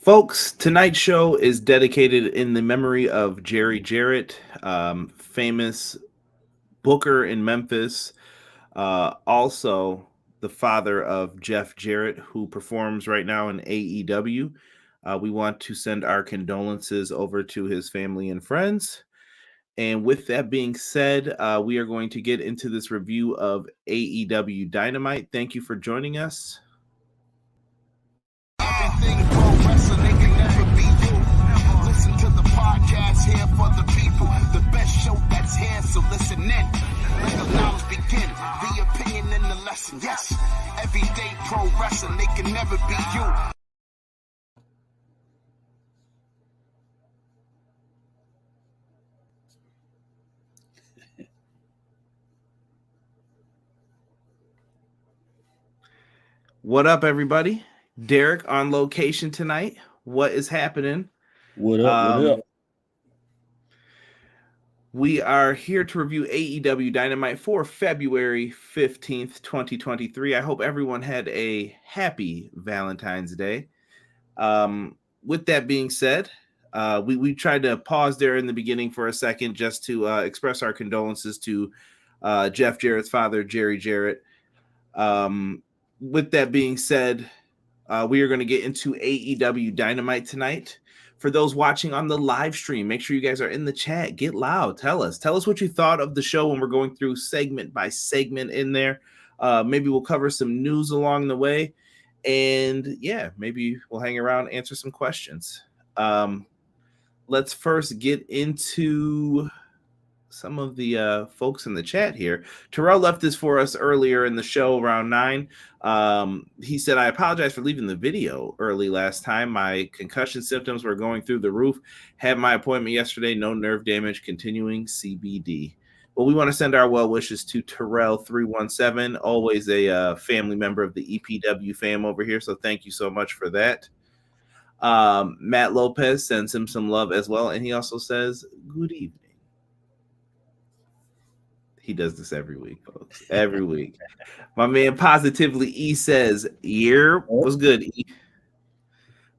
Folks, tonight's show is dedicated in the memory of Jerry Jarrett, famous booker in Memphis, also the father of Jeff Jarrett, who performs right now in AEW. We want to send our condolences over to his family and friends. And with that being said, we are going to get into this review of AEW Dynamite. Thank you for joining us. Everything pro wrestling, they can never be you. Listen to the podcast here for the people. The best show that's here, so listen in. Let the knowledge begin. The opinion and the lesson. Yes, everyday pro wrestling, they can never be you. What up, everybody? Derek on location tonight. What is happening? What up? What up? We are here to review AEW Dynamite for February 15th, 2023. I hope everyone had a happy Valentine's Day. With that being said, we tried to pause there in the beginning for a second just to express our condolences to Jeff Jarrett's father, Jerry Jarrett. With that being said, we are going to get into AEW Dynamite tonight. For those watching on the live stream, make sure you guys are in the chat. Get loud. Tell us what you thought of the show when we're going through segment by segment in there. Maybe we'll cover some news along the way. And yeah, maybe we'll hang around, answer some questions. Let's first get into some of the folks in the chat here. Terrell left this for us earlier in the show around 9. He said, I apologize for leaving the video early last time. My concussion symptoms were going through the roof. Had my appointment yesterday. No nerve damage. Continuing CBD. Well, we want to send our well wishes to Terrell317, always a family member of the EPW fam over here. So thank you so much for that. Matt Lopez sends him some love as well. And he also says, good evening. He does this every week, folks. Every week. My man Positively E says, "Year, what's good, E?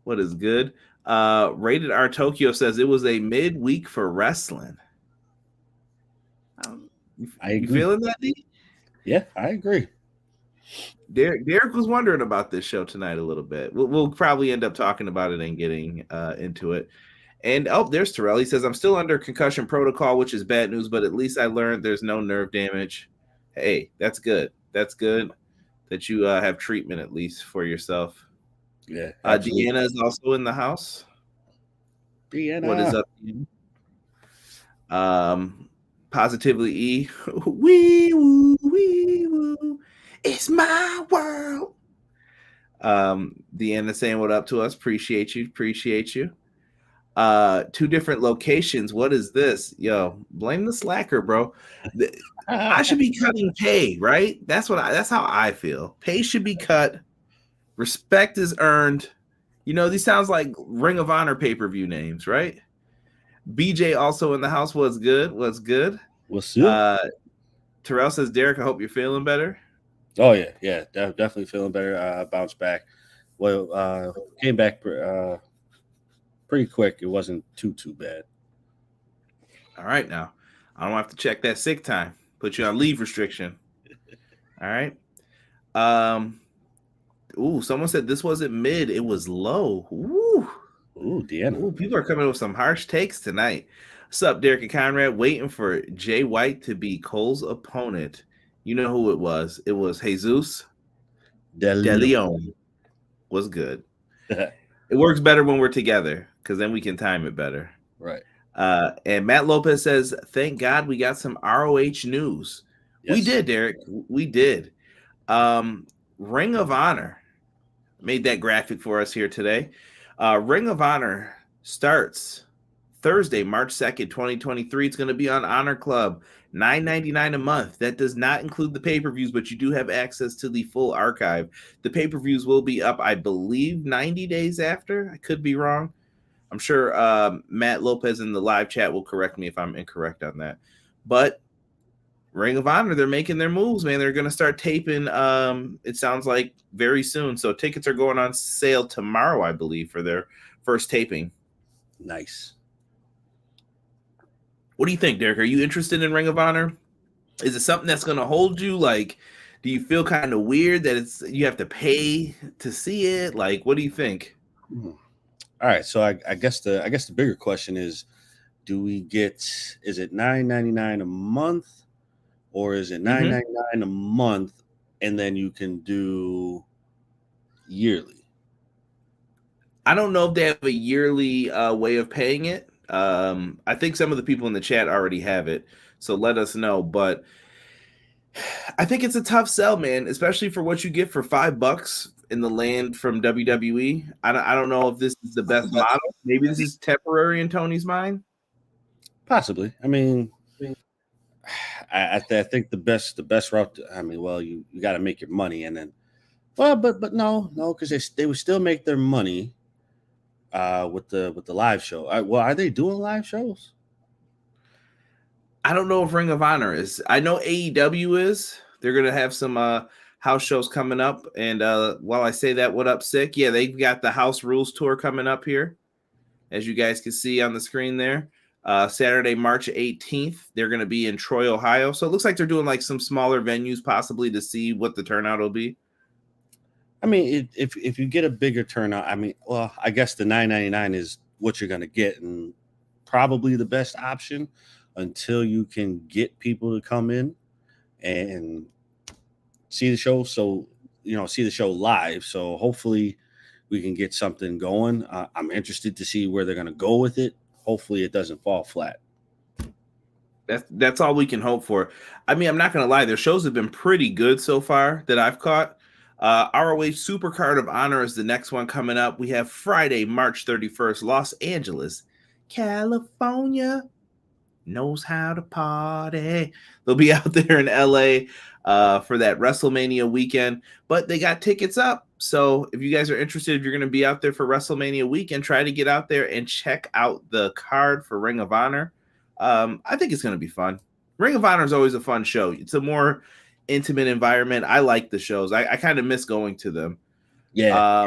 What is good?" Rated R Tokyo says it was a midweek for wrestling. You feeling that, D? Yeah, I agree. Derek was wondering about this show tonight a little bit. We'll probably end up talking about it and getting into it. And there's Terrell. He says, I'm still under concussion protocol, which is bad news, but at least I learned there's no nerve damage. Hey, that's good. That's good that you have treatment at least for yourself. Yeah. Deanna is also in the house. Deanna. What is up, Deanna? Positively E. Wee woo, wee woo. It's my world. Deanna saying what up to us. Appreciate you. Two different locations. What is this? Yo, blame the slacker, bro. I should be cutting pay, right? That's how I feel. Pay should be cut. Respect is earned. You know, these sounds like Ring of Honor pay-per-view names, right? BJ also in the house. What's good? What's up? Terrell says, Derek, I hope you're feeling better. Oh yeah, definitely feeling better. Bounced back. Well, came back pretty quick. It wasn't too bad. All right, now I don't have to check that sick time. Put you on leave restriction. All right. Someone said this wasn't mid, it was low. Ooh, Deanna. Ooh, people are coming with some harsh takes tonight. What's up, Derek and Conrad? Waiting for Jay White to be Cole's opponent. You know who it was. It was Jesus De Leon. Was good. It works better when we're together because then we can time it better. Right. And Matt Lopez says, thank God we got some ROH news. Yes. We did, Derek. We did. Ring of Honor made that graphic for us here today. Ring of Honor starts Thursday, March 2nd, 2023. It's going to be on Honor Club, $9.99 a month. That does not include the pay-per-views, but you do have access to the full archive. The pay-per-views will be up, I believe, 90 days after. I could be wrong. I'm sure Matt Lopez in the live chat will correct me if I'm incorrect on that. But Ring of Honor, they're making their moves, man. They're going to start taping, it sounds like, very soon. So tickets are going on sale tomorrow, I believe, for their first taping. Nice. What do you think, Derek? Are you interested in Ring of Honor? Is it something that's going to hold you? Like, do you feel kind of weird that you have to pay to see it? Like, what do you think? All right, so I guess the bigger question is, is it $9.99 a month, or is it $9.99 a month and then you can do yearly? I don't know if they have a yearly way of paying it. I think some of the people in the chat already have it, so let us know. But I think it's a tough sell, man, especially for what you get for $5 in the land from WWE. I don't know if this is the best model. Maybe this is temporary in Tony's mind. Possibly. I mean, I think the best route. You got to make your money, and then, but no, because they would still make their money with the live show. Are they doing live shows? I don't know if Ring of Honor is. I know AEW is. They're gonna have some house shows coming up. And while I say that, what up, Sick? Yeah, they've got the House Rules tour coming up here, as you guys can see on the screen there. Saturday, March 18th. They're gonna be in Troy, Ohio. So it looks like they're doing like some smaller venues, possibly to see what the turnout will be. I mean, if you get a bigger turnout, I guess the $9.99 is what you're gonna get, and probably the best option until you can get people to come in and see the show. So, see the show live. So hopefully we can get something going. I'm interested to see where they're going to go with it. Hopefully it doesn't fall flat. That's all we can hope for. I mean, I'm not going to lie. Their shows have been pretty good so far that I've caught. ROH Supercard of Honor is the next one coming up. We have Friday, March 31st, Los Angeles, California. Knows how to party. They'll be out there in LA for that WrestleMania weekend, but they got tickets up. So if you guys are interested, if you're going to be out there for WrestleMania weekend, try to get out there and check out the card for Ring of Honor. I think it's going to be fun. Ring of Honor is always a fun show. It's a more intimate environment. I like the shows. I kind of miss going to them. Yeah.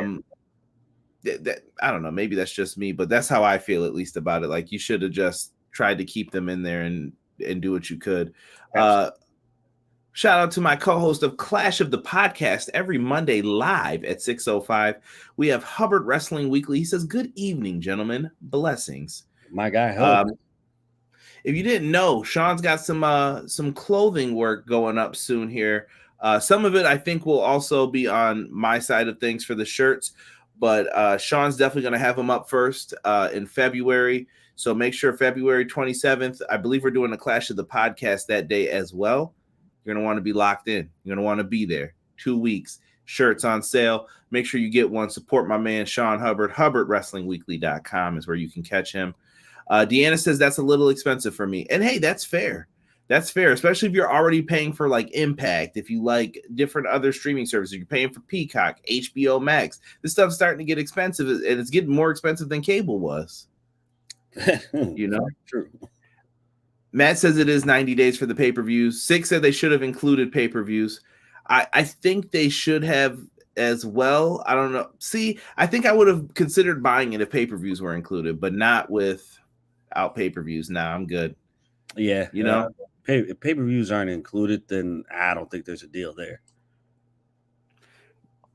I don't know. Maybe that's just me, but that's how I feel at least about it. Like you should have just tried to keep them in there and do what you could. Shout out to my co-host of Clash of the Podcast every Monday live at 6:05. We have Hubbard Wrestling Weekly. He says, "Good evening, gentlemen. Blessings." My guy, if you didn't know, Sean's got some clothing work going up soon here. Some of it I think will also be on my side of things for the shirts, but Sean's definitely going to have them up first in February. So make sure February 27th, I believe we're doing a Clash of the Podcast that day as well. You're going to want to be locked in. You're going to want to be there. 2 weeks. Shirts on sale. Make sure you get one. Support my man, Sean Hubbard. HubbardWrestlingWeekly.com is where you can catch him. Deanna says that's a little expensive for me. And hey, that's fair. That's fair, especially if you're already paying for like Impact, if you like different other streaming services, you're paying for Peacock, HBO Max. This stuff's starting to get expensive, and it's getting more expensive than cable was. True. Matt says it is 90 days for the pay-per-views. Six said they should have included pay-per-views. I think they should have as well. I don't know. See, I think I would have considered buying it if pay-per-views were included, but not without pay-per-views. Nah, I'm good. Yeah. If pay-per-views aren't included, then I don't think there's a deal there.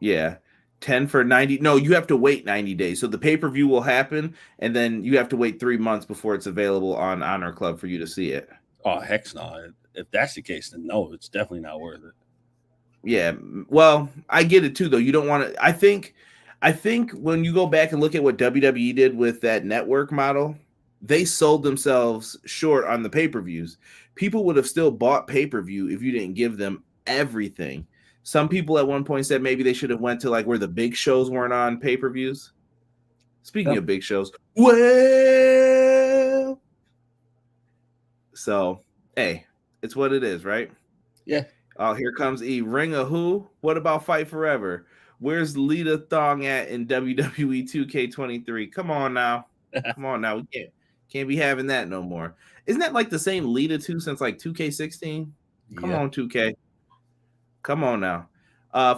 Yeah. 10 for 90. No, you have to wait 90 days. So the pay-per-view will happen, and then you have to wait 3 months before it's available on Honor Club for you to see it. Oh, heck no. If that's the case, then no, it's definitely not worth it. Yeah. Well, I get it too, though. You don't want to. I think when you go back and look at what WWE did with that network model, they sold themselves short on the pay-per-views. People would have still bought pay-per-view if you didn't give them everything. Some people at one point said maybe they should have went to like where the big shows weren't on pay-per-views. Speaking of big shows, well, so hey, it's what it is, right? Yeah. Oh, here comes E. Ring of who? What about Fight Forever? Where's Lita Thong at in WWE 2K23? Come on now. Come on now. We can't be having that no more. Isn't that like the same Lita 2 since like 2K16? Come on, 2K. Come on now.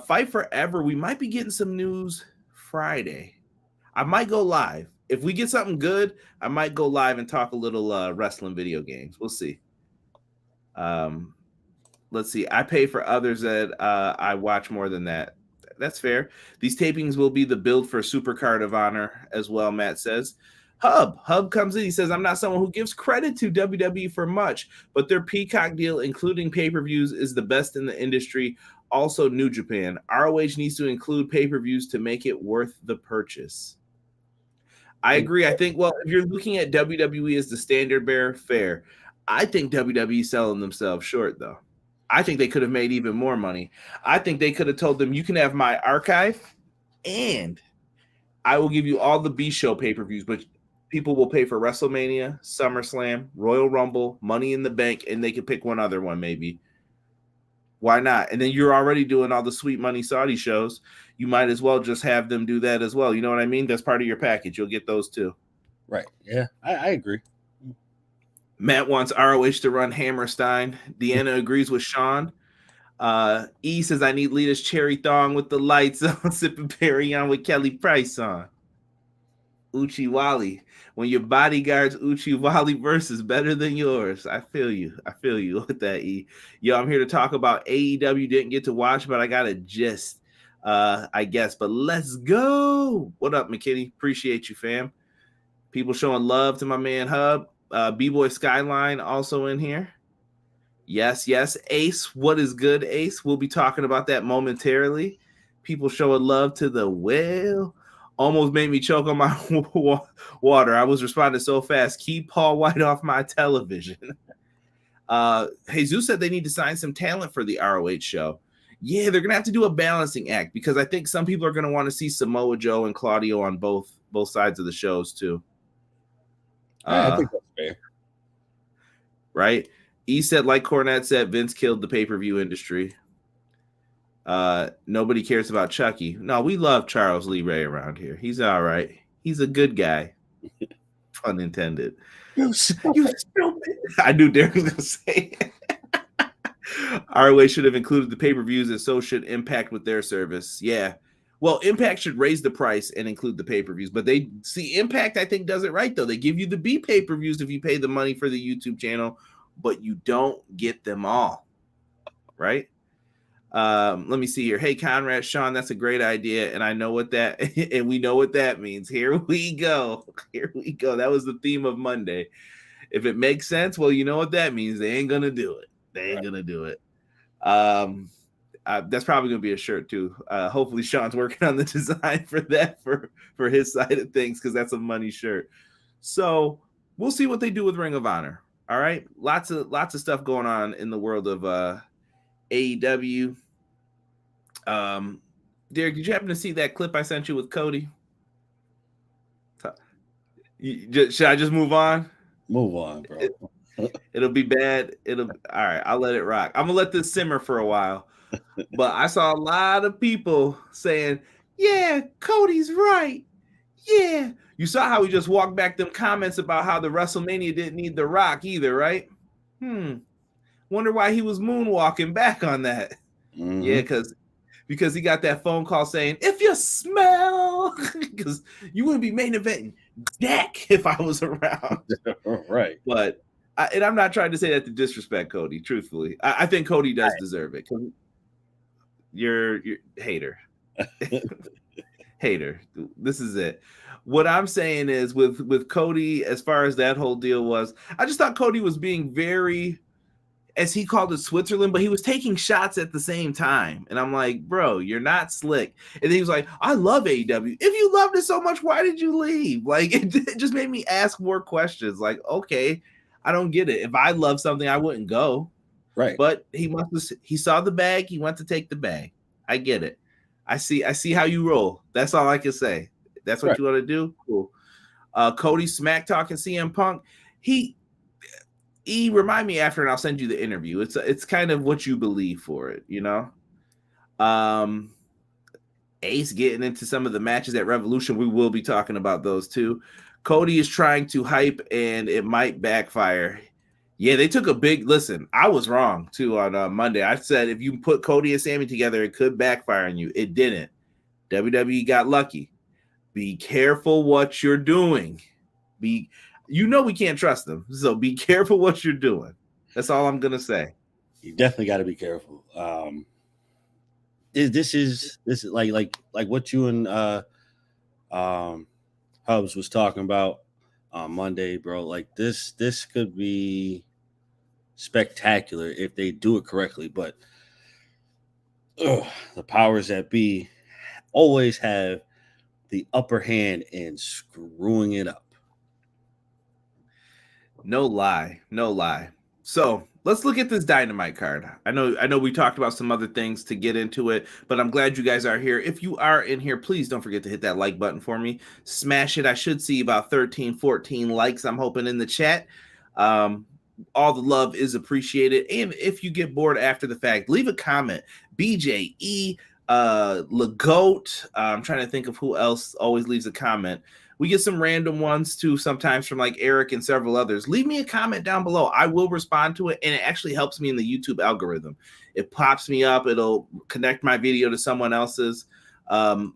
Fight Forever. We might be getting some news Friday. I might go live. If we get something good, I might go live and talk a little wrestling video games. We'll see. Let's see. I pay for others that I watch more than that. That's fair. These tapings will be the build for Supercard of Honor as well, Matt says. Hub comes in. He says, I'm not someone who gives credit to WWE for much, but their Peacock deal, including pay-per-views, is the best in the industry. Also, New Japan. ROH needs to include pay-per-views to make it worth the purchase. I agree. I think, well, if you're looking at WWE as the standard bearer, fair. I think WWE selling themselves short, though. I think they could have made even more money. I think they could have told them, you can have my archive and I will give you all the B show pay-per-views, but people will pay for WrestleMania, SummerSlam, Royal Rumble, Money in the Bank, and they can pick one other one maybe. Why not? And then you're already doing all the Sweet Money Saudi shows. You might as well just have them do that as well. You know what I mean? That's part of your package. You'll get those too. Right. Yeah, I agree. Matt wants ROH to run Hammerstein. Deanna agrees with Sean. E says, I need Lita's cherry thong with the lights on, sipping Perry on with Kelly Price on. Uchiwali. When your bodyguard's Uchiwali verse is better than yours. I feel you. I feel you with that, E. Yo, I'm here to talk about AEW. Didn't get to watch, but I got a gist, I guess. But let's go. What up, McKinney? Appreciate you, fam. People showing love to my man Hub. B-Boy Skyline also in here. Yes. Ace, what is good, Ace? We'll be talking about that momentarily. People showing love to the whale. Almost made me choke on my water. I was responding so fast. Keep Paul White off my television. Jesus said they need to sign some talent for the ROH show. Yeah, they're going to have to do a balancing act because I think some people are going to want to see Samoa Joe and Claudio on both sides of the shows too. I think that's fair. Right? E said, like Cornette said, Vince killed the pay-per-view industry. Nobody cares about Chucky. No, we love Charles Lee Ray around here. He's all right. He's a good guy. Pun intended. You stupid. I knew Derek was going to say it. ROH should have included the pay-per-views, and so should Impact with their service. Yeah. Well, Impact should raise the price and include the pay-per-views, but they see Impact, I think, does it right, though. They give you the B pay-per-views if you pay the money for the YouTube channel, but you don't get them all, right? Let me see here. Hey, Conrad, Sean, that's a great idea, and I know what that, and we know what that means. Here we go. Here we go. That was the theme of Monday. If it makes sense, well, you know what that means. They ain't gonna do it. They ain't gonna do it. That's probably going to be a shirt too. Hopefully Sean's working on the design for that for his side of things because that's a money shirt. So we'll see what they do with Ring of Honor. All right, lots of stuff going on in the world of AEW. Derek, did you happen to see that clip I sent you with Cody? Should I just move on? Move on, bro. It'll be bad. All right. I'll let it rock. I'm gonna let this simmer for a while. But I saw a lot of people saying, yeah, Cody's right. Yeah. You saw how he just walked back them comments about how the WrestleMania didn't need The Rock either, right? Wonder why he was moonwalking back on that. Mm-hmm. Yeah, because he got that phone call saying, if you smell, because you wouldn't be main eventing Dak if I was around. Right. But, and I'm not trying to say that to disrespect Cody, truthfully. I think Cody does deserve it. You're hater. Hater. This is it. What I'm saying is with Cody, as far as that whole deal was, I just thought Cody was being very, as he called it, Switzerland, but he was taking shots at the same time. And I'm like, bro, you're not slick. And then he was like, I love AEW. If you loved it so much, why did you leave? Like, it just made me ask more questions. Like, okay, I don't get it. If I love something, I wouldn't go. Right. But he saw the bag, he went to take the bag. I get it. I see how you roll. That's all I can say. That's what you want to do? Cool. Cody smack talking CM Punk. He remind me after, and I'll send you the interview. It's kind of what you believe for it, you know. Ace getting into some of the matches at Revolution. We will be talking about those too. Cody is trying to hype, and it might backfire. Yeah, they took a big listen. I was wrong too on Monday. I said if you put Cody and Sammy together, it could backfire on you. It didn't. WWE got lucky. Be careful what you're doing. We can't trust them, so be careful what you're doing. That's all I'm gonna say. You definitely got to be careful. This is like what you and Hubs was talking about on Monday, bro. Like this could be spectacular if they do it correctly, but the powers that be always have the upper hand in screwing it up. No lie. So let's look at this Dynamite card. I know we talked about some other things to get into it, but I'm glad you guys are here. If you are in here, please don't forget to hit that like button for me. Smash it. I should see about 13, 14 likes, I'm hoping, in the chat. All the love is appreciated. And if you get bored after the fact, leave a comment. BJE, Legoat. I'm trying to think of who else always leaves a comment. We get some random ones too, sometimes from like Eric and several others. Leave me a comment down below. I will respond to it, and it actually helps me in the YouTube algorithm. It pops me up. It'll connect my video to someone else's.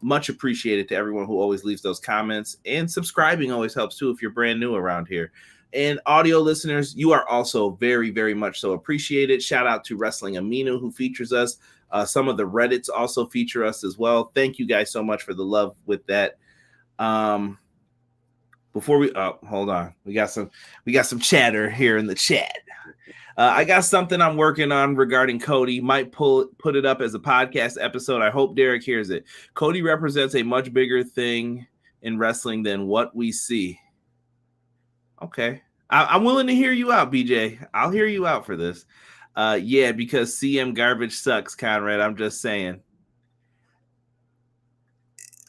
Much appreciated to everyone who always leaves those comments, and subscribing always helps too if you're brand new around here. And audio listeners, you are also very, very much so appreciated. Shout out to Wrestling Aminu, who features us. Some of the Reddits also feature us as well. Thank you guys so much for the love with that. Before we hold on, we got some chatter here in the chat. I got something I'm working on regarding Cody. Might put it up as a podcast episode. I hope Derek hears it. Cody represents a much bigger thing in wrestling than what we see. Okay. I'm willing to hear you out, BJ. I'll hear you out for this. Yeah, because CM garbage sucks, Conrad. I'm just saying.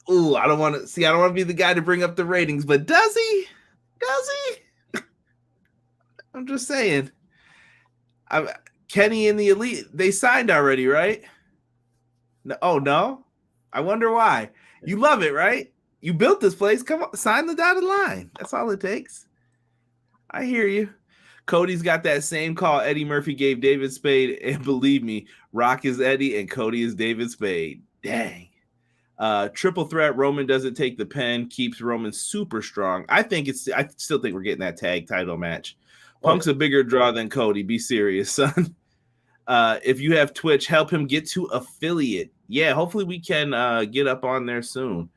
Ooh, I don't want to be the guy to bring up the ratings, but does he? I'm just saying. Kenny and the Elite, they signed already, right? No, oh, no? I wonder why. You love it, right? You built this place. Come on, sign the dotted line. That's all it takes. I hear you. Cody's got that same call Eddie Murphy gave David Spade, and believe me, Rock is Eddie and Cody is David Spade. Dang. Triple threat, Roman doesn't take the pen, keeps Roman super strong. I still think we're getting that tag title match. Punk's a bigger draw than Cody. Be serious, son. If you have Twitch, help him get to affiliate. Yeah, hopefully we can get up on there soon.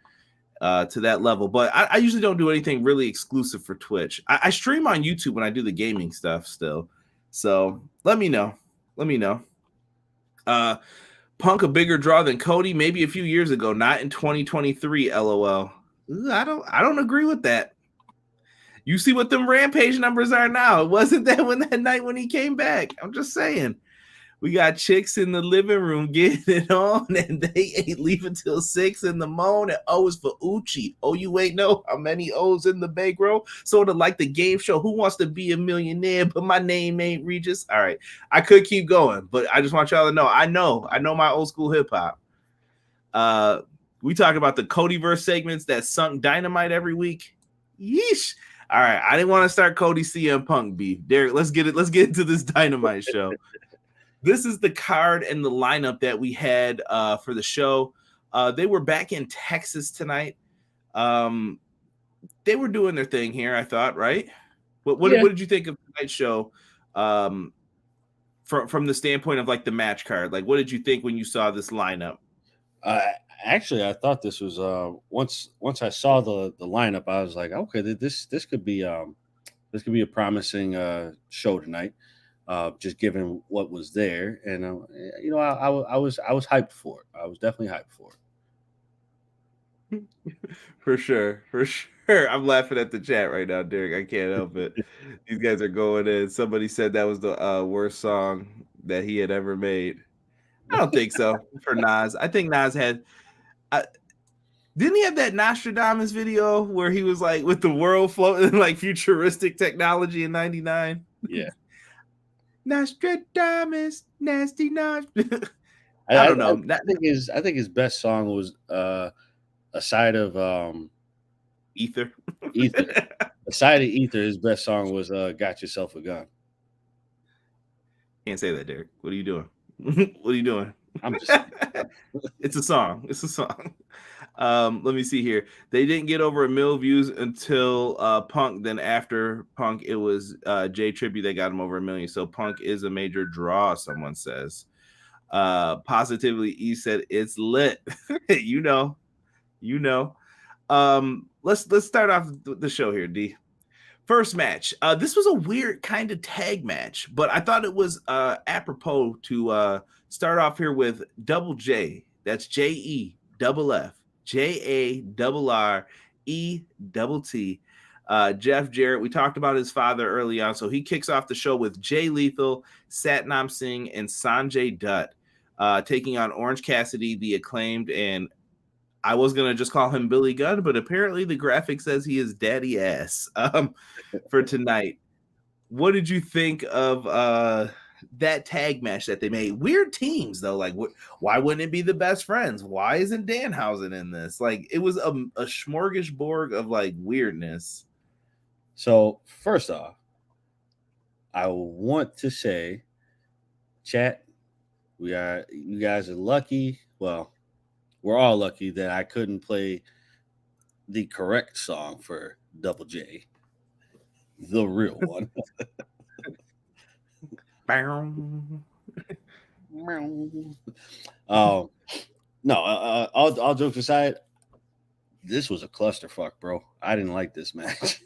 To that level, but I usually don't do anything really exclusive for Twitch. I stream on YouTube when I do the gaming stuff still, so let me know. Punk a bigger draw than Cody, maybe a few years ago, not in 2023. LOL. I don't agree with that. You see what them Rampage numbers are now. It wasn't that night when he came back. I'm just saying. We got chicks in the living room getting it on, and they ain't leaving till 6 in the morning. O is for Uchi. Oh, you ain't know how many O's in the bankroll? Sort of like the game show, Who Wants to Be a Millionaire, but my name ain't Regis. All right, I could keep going, but I just want y'all to know. I know my old school hip hop. We talk about the Codyverse segments that sunk Dynamite every week. Yeesh. All right, I didn't want to start Cody CM Punk beef. Derek, let's get into this Dynamite show. This is the card and the lineup that we had for the show. They were back in Texas tonight. They were doing their thing here, I thought, right? What did you think of tonight's show from the standpoint of like the match card? Like, what did you think when you saw this lineup? Actually, I thought this was once I saw the lineup, I was like, okay, this could be a promising show tonight. Just given what was there, and I was hyped for it. I was definitely hyped for it. For sure. I'm laughing at the chat right now, Derek. I can't help it. These guys are going in. Somebody said that was the worst song that he had ever made. I don't think so. For Nas, I think Nas had. Didn't he have that Nostradamus video where he was like with the world floating like futuristic technology in '99? Yeah. Nostradamus, nasty Nostradamus. I don't know. I think his best song was aside of Ether. Aside of Ether, his best song was Got Yourself a Gun. Can't say that, Derek. What are you doing? I'm just It's a song. Let me see here. They didn't get over 1 million views until Punk. Then after Punk, it was Jay Tribute that got him over 1 million. So Punk is a major draw, someone says. Positively, E said it's lit. you know. Let's start off the show here, D. First match. This was a weird kind of tag match, but I thought it was apropos to start off here with Double J. That's JEFF JARRETT. Jeff Jarrett. We talked about his father early on, so he kicks off the show with Jay Lethal, Satnam Singh, and Sanjay Dutt taking on Orange Cassidy, the Acclaimed, and I was gonna just call him Billy Gunn, but apparently the graphic says he is Daddy Ass for tonight. What did you think of that tag match that they made? Weird teams though. Like, why wouldn't it be the Best Friends? Why isn't Danhausen in this? Like, it was a smorgasbord of like weirdness. So first off, I want to say, chat, you guys are lucky. Well, we're all lucky that I couldn't play the correct song for Double J, the real one. No, all jokes aside, this was a clusterfuck, bro. I didn't like this match.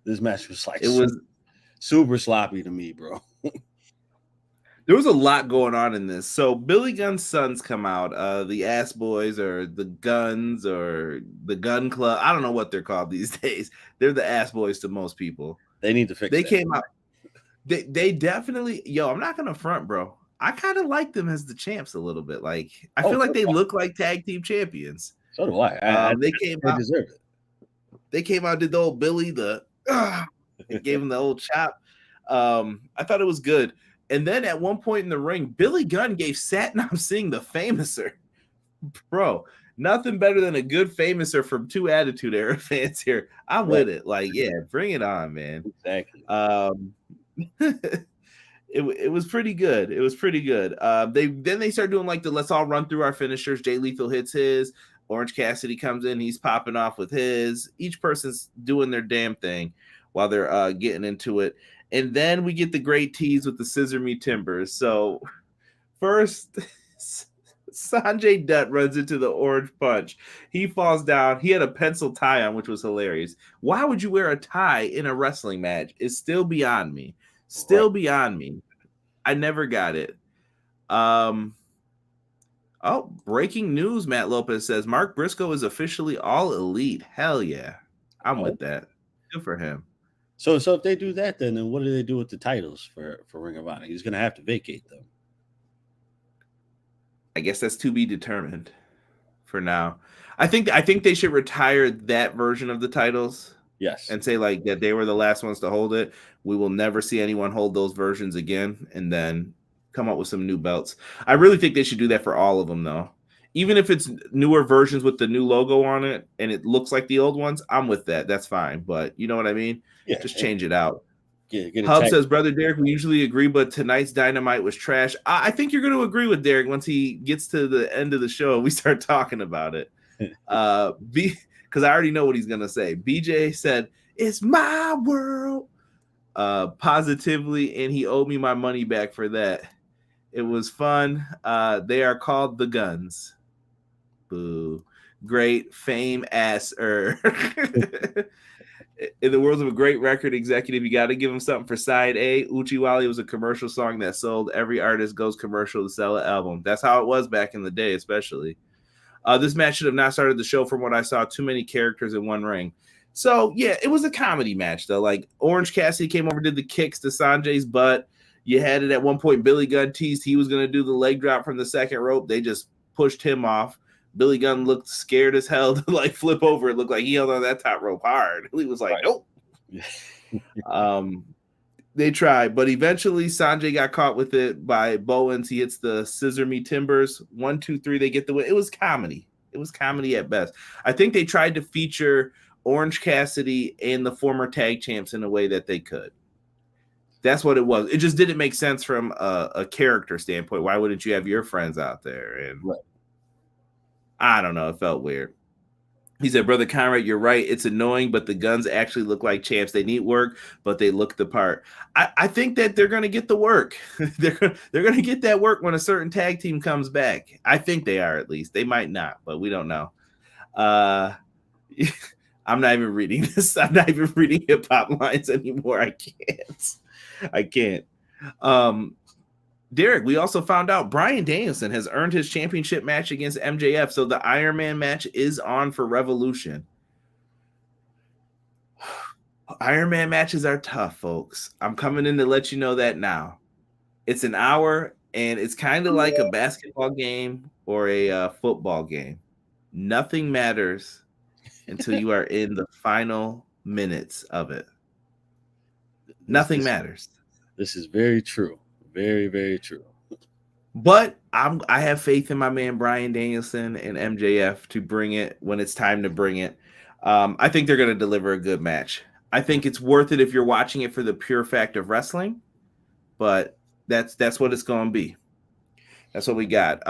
This match was like super sloppy to me, bro. There was a lot going on in this. So Billy Gunn's sons come out, the Ass Boys or the Guns or the Gun Club. I don't know what they're called these days. They're the Ass Boys to most people. They need to fix They that. came out. They definitely, I'm not going to front, bro. I kind of like them as the champs a little bit. Like, I feel like they look like tag team champions. So do I. They came out. Deserve it. They came out, did the old Billy, gave him the old chop. I thought it was good. And then at one point in the ring, Billy Gunn gave Satnam Singh the Famouser. Bro, nothing better than a good Famouser from two Attitude Era fans here. I'm with it. Like, yeah, bring it on, man. Exactly. It was pretty good. It was pretty good. They start doing like the let's all run through our finishers. Jay Lethal hits his. Orange Cassidy comes in. He's popping off with his. Each person's doing their damn thing while they're getting into it. And then we get the great tease with the Scissor Me Timbers. So first, Sanjay Dutt runs into the Orange Punch. He falls down. He had a pencil tie on, which was hilarious. Why would you wear a tie in a wrestling match? It's still beyond me. Beyond me. I never got it. Breaking news, Matt Lopez says Mark Briscoe is officially all elite. Hell yeah. I'm with that. Good for him. So if they do that, then what do they do with the titles for Ring of Honor? He's going to have to vacate them. I guess that's to be determined for now. I think they should retire that version of the titles. Yes. And say like that they were the last ones to hold it. We will never see anyone hold those versions again, and then come up with some new belts. I really think they should do that for all of them, though. Even if it's newer versions with the new logo on it and it looks like the old ones, I'm with that. That's fine. But you know what I mean? Yeah, just change it out. Hub says, Brother Derek, we usually agree, but tonight's Dynamite was trash. I think you're going to agree with Derek once he gets to the end of the show and we start talking about it. Because I already know what he's going to say. BJ said, it's my world. Positively, and he owed me my money back for that. It was fun. They are called the Guns. Boo. Great fame asser. In the world of a great record executive, you got to give him something for side A. Uchiwali was a commercial song that sold. Every artist goes commercial to sell an album. That's how it was back in the day, especially. This match should have not started the show from what I saw. Too many characters in one ring. So, yeah, it was a comedy match, though. Like, Orange Cassidy came over, did the kicks to Sanjay's butt. You had it at one point. Billy Gunn teased he was going to do the leg drop from the second rope. They just pushed him off. Billy Gunn looked scared as hell to, like, flip over. It looked like he held on that top rope hard. He was like, nope. They tried, but eventually Sanjay got caught with it by Bowens. He hits the Scissor Me Timbers. 1, 2, 3, they get the win. It was comedy. It was comedy at best. I think they tried to feature Orange Cassidy and the former tag champs in a way that they could. That's what it was. It just didn't make sense from a character standpoint. Why wouldn't you have your friends out there? And I don't know. It felt weird. He said, "Brother Conrad, you're right. It's annoying, but the guns actually look like champs. They need work, but they look the part." I think that they're going to get the work. they're going to get that work when a certain tag team comes back. I think they are, at least. They might not, but we don't know. I'm not even reading this. I'm not even reading hip hop lines anymore. I can't. Derek, we also found out Bryan Danielson has earned his championship match against MJF, so the Iron Man match is on for Revolution. Iron Man matches are tough, folks. I'm coming in to let you know that now. It's an hour, and it's kind of like a basketball game or a football game. Nothing matters until you are in the final minutes of it. Nothing matters. This is very true. Very, very true. But I have faith in my man Bryan Danielson and MJF to bring it when it's time to bring it. I think they're going to deliver a good match. I think it's worth it if you're watching it for the pure fact of wrestling. But that's what it's going to be. That's what we got.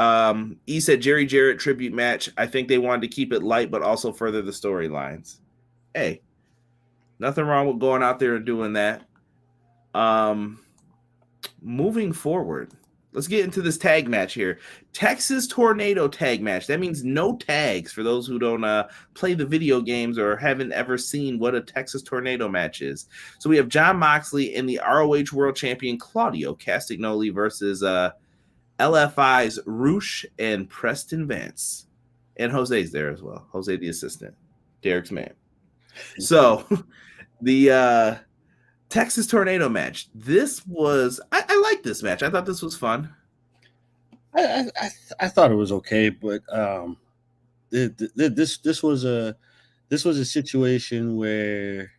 E said Jerry Jarrett tribute match. I think they wanted to keep it light, but also further the storylines. Hey, nothing wrong with going out there and doing that. Moving forward, let's get into this tag match here. Texas Tornado tag match. That means no tags for those who don't play the video games or haven't ever seen what a Texas Tornado match is. So we have Jon Moxley and the ROH World Champion Claudio Castagnoli versus LFI's Roosh and Preston Vance. And Jose's there as well. Jose the assistant. Derek's man. So the Texas Tornado match. This was I like this match. I thought this was fun. I thought it was okay, but this was a situation where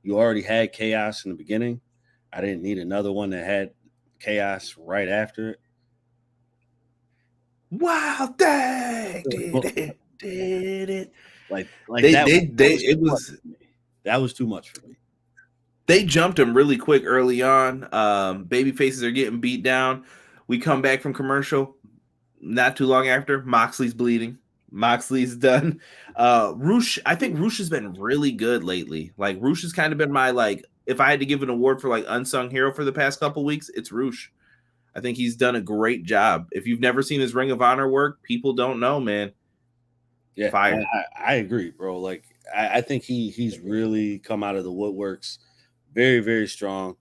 you already had chaos in the beginning. I didn't need another one that had chaos right after it. Wild Tag did it. Like that was too much for me. They jumped him really quick early on. Baby faces are getting beat down. We come back from commercial. Not too long after, Moxley's bleeding. Moxley's done. Roosh, I think Roosh has been really good lately. Like Roosh has kind of been my if I had to give an award for unsung hero for the past couple weeks, it's Roosh. I think he's done a great job. If you've never seen his Ring of Honor work, people don't know, man. Yeah, fire. I agree, bro. I think he's really come out of the woodworks. Very, very strong.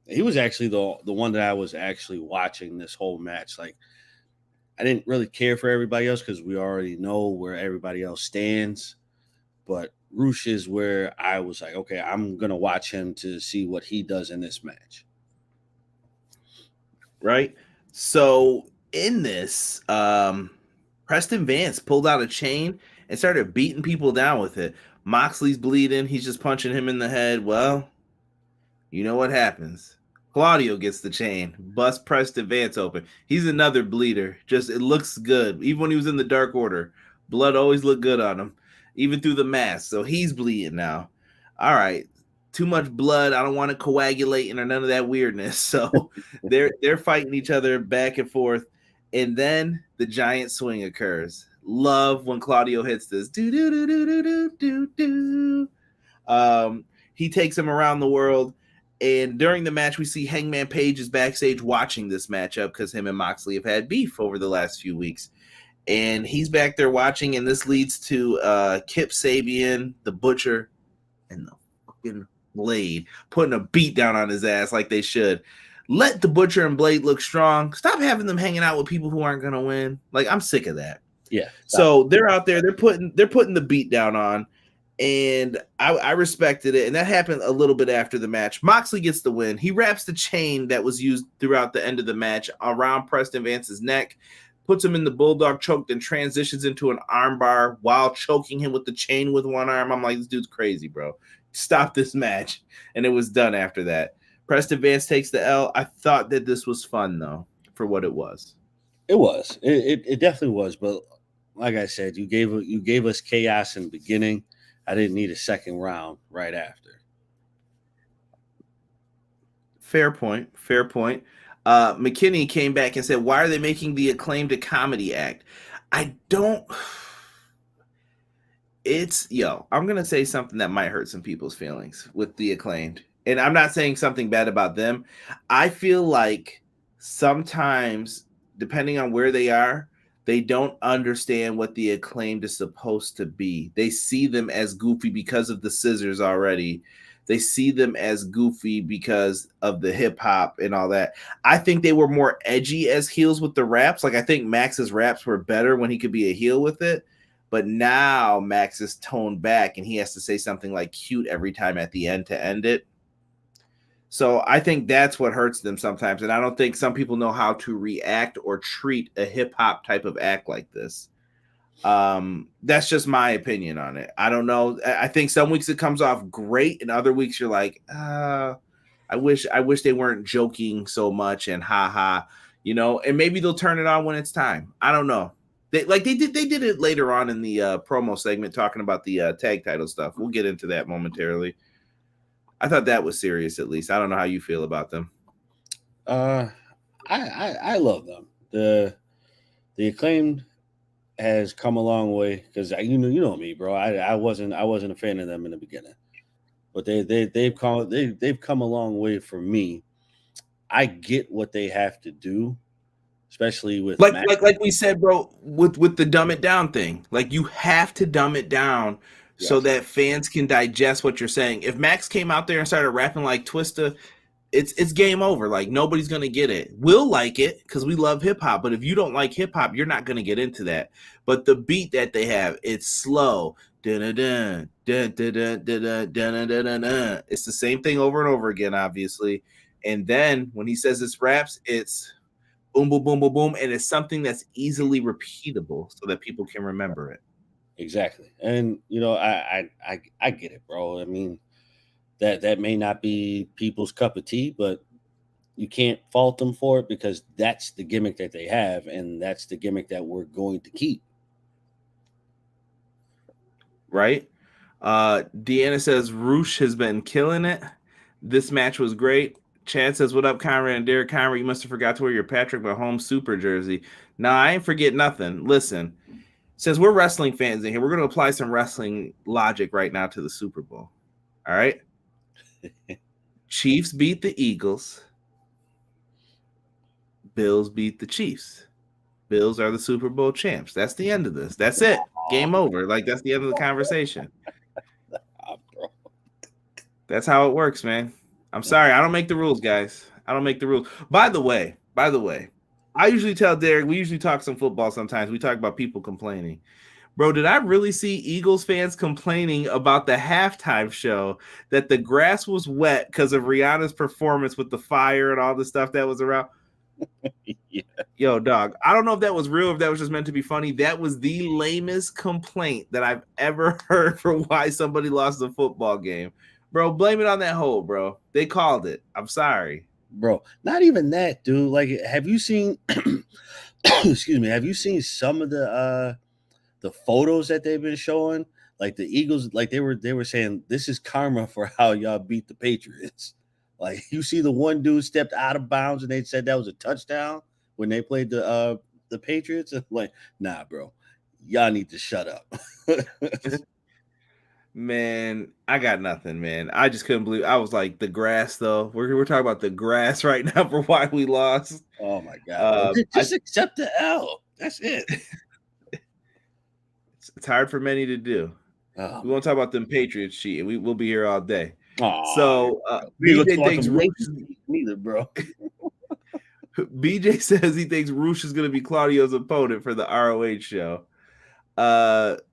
He was actually the one that I was actually watching this whole match. I didn't really care for everybody else because we already know where everybody else stands. But Roosh is where I was like, okay, I'm going to watch him to see what he does in this match. Right? So in this, Preston Vance pulled out a chain and started beating people down with it. Moxley's bleeding. He's just punching him in the head. Well, you know what happens. Claudio gets the chain. Busts Preston Vance open. He's another bleeder. Just it looks good. Even when he was in the Dark Order, blood always looked good on him, even through the mask. So he's bleeding now. All right. Too much blood. I don't want to coagulate or none of that weirdness. So they're fighting each other back and forth. And then the giant swing occurs. Love when Claudio hits this. Do do do do do do do do. He takes him around the world, and during the match, we see Hangman Page is backstage watching this matchup because him and Moxley have had beef over the last few weeks, and he's back there watching. And this leads to Kip Sabian, the Butcher, and the fucking Blade putting a beat down on his ass like they should. Let the Butcher and Blade look strong. Stop having them hanging out with people who aren't gonna win. I'm sick of that. Yeah. So they're out there, they're putting the beat down on, and I respected it. And that happened a little bit after the match. Moxley gets the win. He wraps the chain that was used throughout the end of the match around Preston Vance's neck, puts him in the bulldog choke, then transitions into an armbar while choking him with the chain with one arm. I'm like, this dude's crazy, bro. Stop this match. And it was done after that. Preston Vance takes the L. I thought that this was fun, though, for what it was. It was. It definitely was. But like I said, you gave us chaos in the beginning. I didn't need a second round right after. Fair point. McKinney came back and said, why are they making the Acclaimed a comedy act? I don't. I'm gonna say something that might hurt some people's feelings with the Acclaimed, and I'm not saying something bad about them. I feel like sometimes, depending on where they are, they don't understand what the Acclaimed is supposed to be. They see them as goofy because of the scissors already. They see them as goofy because of the hip hop and all that. I think they were more edgy as heels with the raps. Like I think Max's raps were better when he could be a heel with it. But now Max is toned back and he has to say something like cute every time at the end to end it. So I think that's what hurts them sometimes. And I don't think some people know how to react or treat a hip hop type of act like this. That's just my opinion on it. I don't know. I think some weeks it comes off great, and other weeks you're like, I wish they weren't joking so much and and maybe they'll turn it on when it's time. I don't know. They did it later on in the promo segment talking about the tag title stuff. We'll get into that momentarily. I thought that was serious, at least. I don't know how you feel about them. I love them. The Acclaimed has come a long way because you know me, bro. I wasn't a fan of them in the beginning, but they've come a long way for me. I get what they have to do, especially with like we said, bro, with the dumb it down thing. Like you have to dumb it down so that fans can digest what you're saying. If Max came out there and started rapping like Twista, it's game over. Like nobody's gonna get it. We'll like it because we love hip hop, but if you don't like hip hop, you're not gonna get into that. But the beat that they have, it's slow. It's the same thing over and over again, obviously. And then when he says his raps, it's boom, boom, boom, boom, boom, and it's something that's easily repeatable so that people can remember it. Exactly, and I get it, bro. I mean. That may not be people's cup of tea, but you can't fault them for it because that's the gimmick that they have, and that's the gimmick that we're going to keep. Right? Deanna says Roosh has been killing it. This match was great. Chad says, "What up, Conrad and Derek? Conrad, you must have forgot to wear your Patrick Mahomes super jersey." No, I ain't forget nothing. Listen, since we're wrestling fans in here, we're going to apply some wrestling logic right now to the Super Bowl. All right? Chiefs beat the Eagles. Bills beat the Chiefs. Bills are the Super Bowl champs. That's the end of this. That's it. Game over. Like that's the end of the conversation. That's how it works, man. I'm sorry. I don't make the rules, guys. I don't make the rules. By the way, I usually tell Derek, we usually talk some football sometimes. We talk about people complaining. Bro, did I really see Eagles fans complaining about the halftime show that the grass was wet because of Rihanna's performance with the fire and all the stuff that was around? Yeah. Yo, dog, I don't know if that was real, if that was just meant to be funny. That was the lamest complaint that I've ever heard for why somebody lost a football game. Bro, blame it on that hole, bro. They called it. I'm sorry. Bro, not even that, dude. Like, have you seen excuse me, have you seen some of the photos that they've been showing? Like the Eagles, like they were saying this is karma for how y'all beat the Patriots. Like you see the one dude stepped out of bounds and they said that was a touchdown when they played the Patriots. I'm like, nah, bro, y'all need to shut up. Man, I got nothing, man. I just couldn't believe. I was like, the grass, though. We're talking about the grass right now for why we lost. Oh my god! Just accept the L. That's it. It's hard for many to do. We won't talk about them Patriots cheating. We'll be here all day. Aww, so BJ thinks neither, bro. BJ says he thinks Roosh is going to be Claudio's opponent for the ROH show.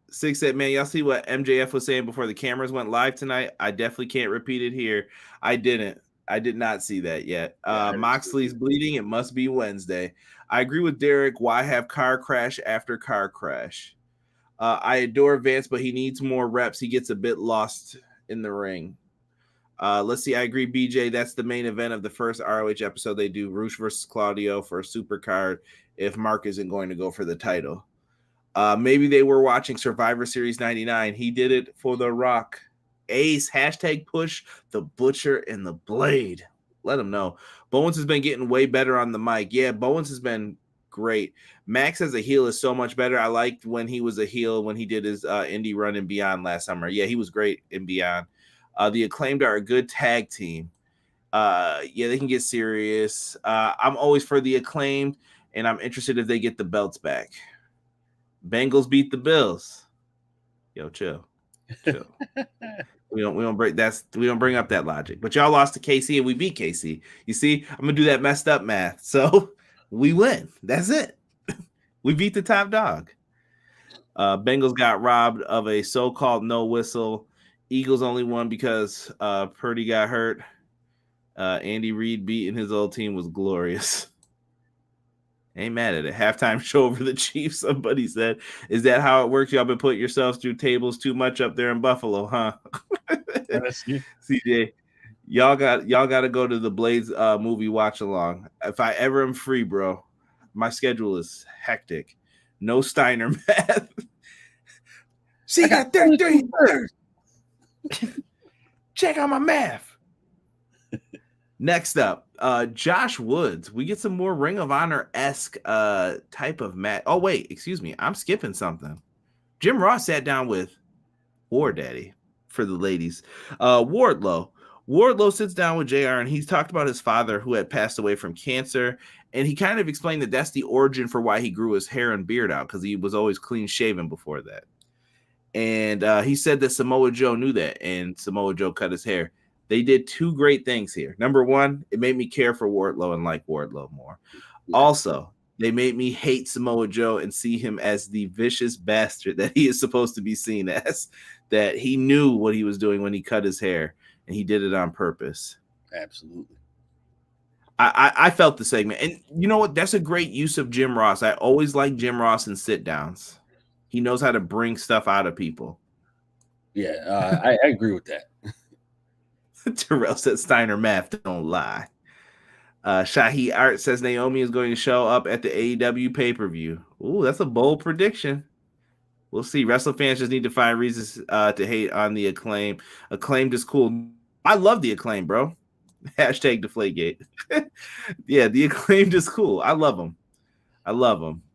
Six said, man, y'all see what MJF was saying before the cameras went live tonight? I definitely can't repeat it here. I did not see that yet. Moxley's bleeding. It must be Wednesday. I agree with Derek. Why have car crash after car crash? I adore Vance, but he needs more reps. He gets a bit lost in the ring. Let's see. I agree, BJ. That's the main event of the first ROH episode. They do Roosh versus Claudio for a super card if Mark isn't going to go for the title. Maybe they were watching Survivor Series 99. He did it for The Rock. Ace, hashtag push the Butcher and the Blade. Let him know. Bowens has been getting way better on the mic. Yeah, Bowens has been great. Max as a heel is so much better. I liked when he was a heel when he did his indie run in Beyond last summer. Yeah, he was great in Beyond. The Acclaimed are a good tag team. Yeah, they can get serious. I'm always for the Acclaimed, and I'm interested if they get the belts back. Bengals beat the Bills. Yo, chill. We don't bring up that logic. But y'all lost to KC and we beat KC. You see, I'm gonna do that messed up math. So we win. That's it. We beat the top dog. Bengals got robbed of a so-called no whistle. Eagles only won because Purdy got hurt. Andy Reid beating his old team was glorious. Ain't mad at it. Halftime show over the Chiefs. Somebody said, "Is that how it works? Y'all been putting yourselves through tables too much up there in Buffalo, huh?" CJ, y'all got to go to the Blades movie watch along. If I ever am free, bro, my schedule is hectic. No Steiner math. See, got 33 thirds. Check out my math. Next up, Josh Woods. We get some more Ring of Honor-esque type of match. Oh, wait, excuse me. I'm skipping something. Jim Ross sat down with War Daddy for the ladies. Wardlow. Wardlow sits down with JR, and he's talked about his father who had passed away from cancer, and he kind of explained that that's the origin for why he grew his hair and beard out, because he was always clean-shaven before that. And he said that Samoa Joe knew that, and Samoa Joe cut his hair. They did two great things here. Number one, it made me care for Wardlow and like Wardlow more. Yeah. Also, they made me hate Samoa Joe and see him as the vicious bastard that he is supposed to be seen as, that he knew what he was doing when he cut his hair, and he did it on purpose. Absolutely. I felt the segment. And you know what? That's a great use of Jim Ross. I always like Jim Ross in sit-downs. He knows how to bring stuff out of people. Yeah, I agree with that. Terrell said Steiner math don't lie. Shahi Art says Naomi is going to show up at the AEW pay-per-view. Ooh, that's a bold prediction. We'll see. Wrestling fans just need to find reasons to hate on the Acclaim. Acclaimed is cool. I love the Acclaim, bro. Hashtag Deflategate. Yeah, the Acclaimed is cool. I love them.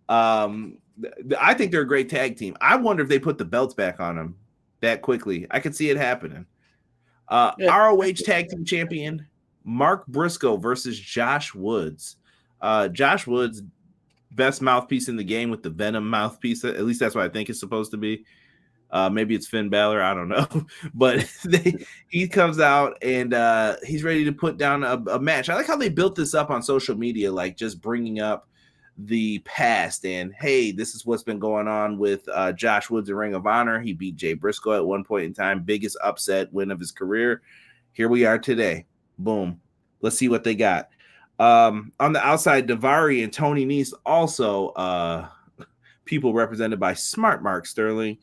I think they're a great tag team. I wonder if they put the belts back on them that quickly. I could see it happening. ROH Tag Team Champion Mark Briscoe versus Josh Woods. Josh Woods, best mouthpiece in the game with the Venom mouthpiece. At least that's what I think it's supposed to be. Maybe it's Finn Balor. I don't know. But he comes out and he's ready to put down a match. I like how they built this up on social media, like just bringing up the past and, hey, this is what's been going on with Josh Woods in Ring of Honor. He beat Jay Briscoe at one point in time. Biggest upset win of his career. Here we are today. Boom. Let's see what they got. On the outside, Daivari and Tony Nese, also people represented by Smart Mark Sterling.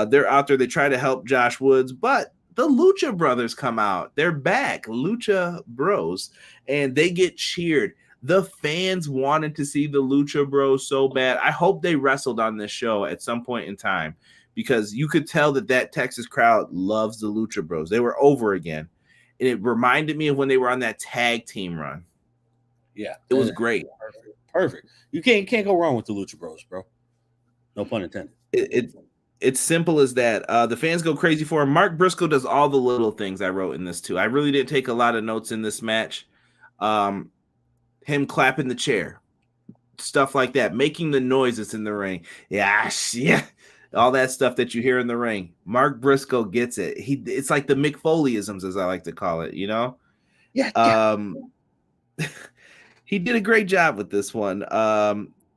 They're out there. They try to help Josh Woods, but the Lucha Brothers come out. They're back, Lucha Bros, and they get cheered. The fans wanted to see the Lucha Bros so bad. I hope they wrestled on this show at some point in time, because you could tell that Texas crowd loves the Lucha Bros. They were over again. And it reminded me of when they were on that tag team run. Yeah. It was great. Perfect. You can't go wrong with the Lucha Bros, bro. No pun intended. It's simple as that. The fans go crazy for him. Mark Briscoe does all the little things I wrote in this too. I really didn't take a lot of notes in this match. Him clapping the chair, stuff like that, making the noises in the ring. Yeah. All that stuff that you hear in the ring. Mark Briscoe gets it. It's like the Mick Foleyisms, as I like to call it, you know? Yeah. He did a great job with this one.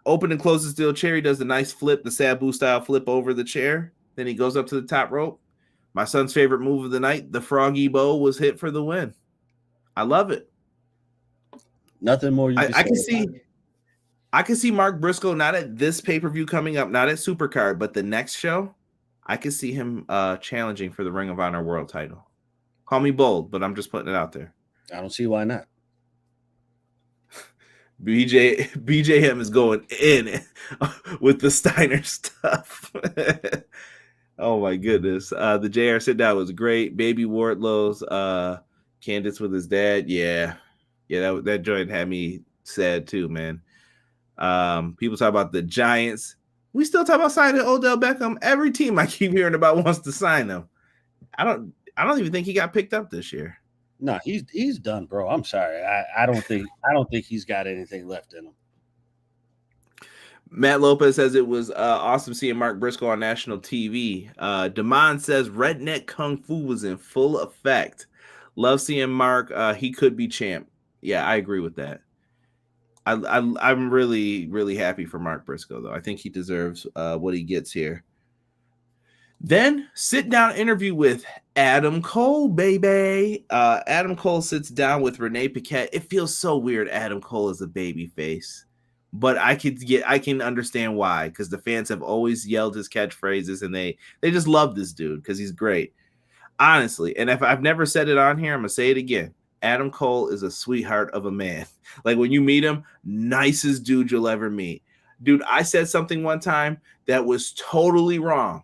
Open and closes steel chair. He does a nice flip, the Sabu style flip over the chair. Then he goes up to the top rope. My son's favorite move of the night, the Froggy Bow, was hit for the win. I love it. Nothing more. I can see Mark Briscoe not at this pay-per-view coming up, not at Supercard, but the next show. I can see him challenging for the Ring of Honor World title. Call me bold, but I'm just putting it out there. I don't see why not. BJM is going in with the Steiner stuff. Oh my goodness. The JR sit down was great. Baby Wardlow's Candace with his dad. Yeah, that joint had me sad too, man. People talk about the Giants. We still talk about signing Odell Beckham. Every team I keep hearing about wants to sign him. I don't even think he got picked up this year. No, he's done, bro. I'm sorry. I don't think he's got anything left in him. Matt Lopez says it was awesome seeing Mark Briscoe on national TV. Damon says redneck kung fu was in full effect. Love seeing Mark. He could be champ. Yeah, I agree with that. I'm really, really happy for Mark Briscoe, though. I think he deserves what he gets here. Then sit down interview with Adam Cole, baby. Adam Cole sits down with Renee Paquette. It feels so weird. Adam Cole is a baby face. But I can understand why, because the fans have always yelled his catchphrases and they just love this dude because he's great. Honestly, and if I've never said it on here, I'm gonna say it again. Adam Cole is a sweetheart of a man. Like when you meet him, nicest dude you'll ever meet. Dude, I said something one time that was totally wrong.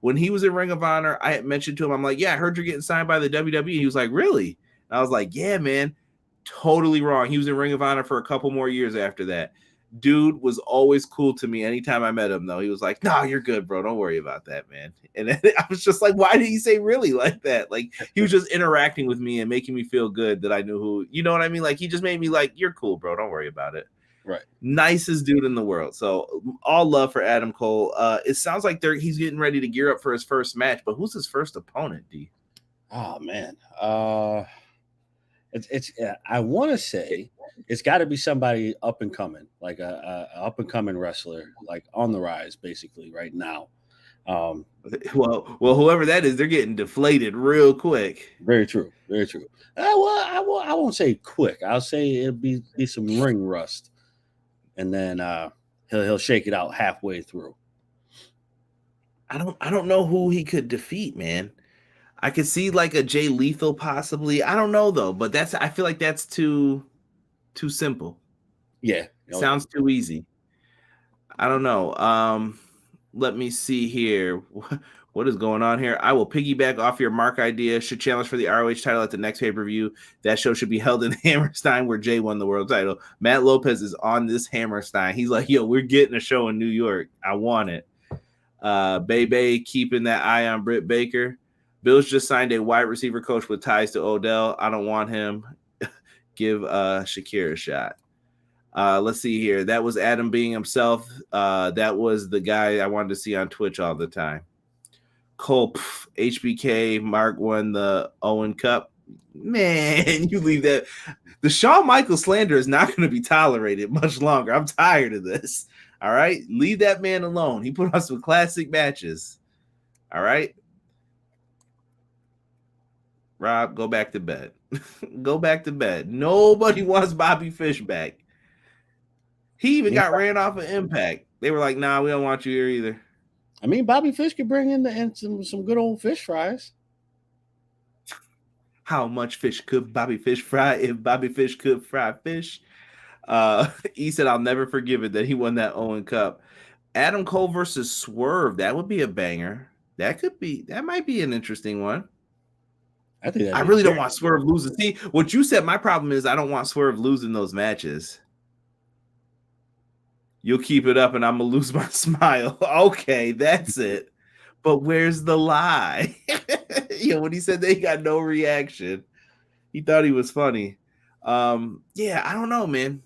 When he was in Ring of Honor, I had mentioned to him, I'm like, yeah, I heard you're getting signed by the WWE. He was like, really? And I was like, yeah, man. Totally wrong. He was in Ring of Honor for a couple more years after that. Dude was always cool to me anytime I met him, though. He was like, no, you're good, bro. Don't worry about that, man. And I was just like, why did he say really like that? Like, he was just interacting with me and making me feel good that I knew who, you know what I mean? Like, he just made me like, you're cool, bro. Don't worry about it. Right. Nicest dude in the world. So all love for Adam Cole. It sounds like he's getting ready to gear up for his first match, but who's his first opponent, D? Oh, man. It's I want to say it's got to be somebody up and coming, like a up and coming wrestler, like on the rise, basically right now. Well, whoever that is, they're getting deflated real quick. Very true, very true. I won't say quick. I'll say it'll be some ring rust, and then he'll shake it out halfway through. I don't know who he could defeat, man. I could see like a Jay Lethal possibly. I don't know though, but I feel like that's too simple. Yeah. Sounds too easy. I don't know. Let me see here. What is going on here? I will piggyback off your Mark idea. Should challenge for the ROH title at the next pay-per-view. That show should be held in Hammerstein where Jay won the world title. Matt Lopez is on this Hammerstein. He's like, yo, we're getting a show in New York. I want it. Bebe keeping that eye on Britt Baker. Bills just signed a wide receiver coach with ties to Odell. I don't want him. Give Shakir a shot. Let's see here. That was Adam being himself. That was the guy I wanted to see on Twitch all the time. Cole, HBK, Mark won the Owen Cup. Man, you leave that. The Shawn Michaels slander is not going to be tolerated much longer. I'm tired of this. All right? Leave that man alone. He put on some classic matches. All right? Rob, go back to bed. Go back to bed. Nobody wants Bobby Fish back. He even got ran off of Impact. They were like, nah, we don't want you here either. I mean, Bobby Fish could bring in some good old fish fries. How much fish could Bobby Fish fry if Bobby Fish could fry fish? He said, I'll never forgive it that he won that Owen Cup. Adam Cole versus Swerve. That would be a banger. That might be an interesting one. I really don't want Swerve losing. See, what you said, my problem is I don't want Swerve losing those matches. You'll keep it up and I'm going to lose my smile. Okay, that's it. But where's the lie? When he said they got no reaction, he thought he was funny. Yeah, I don't know, man.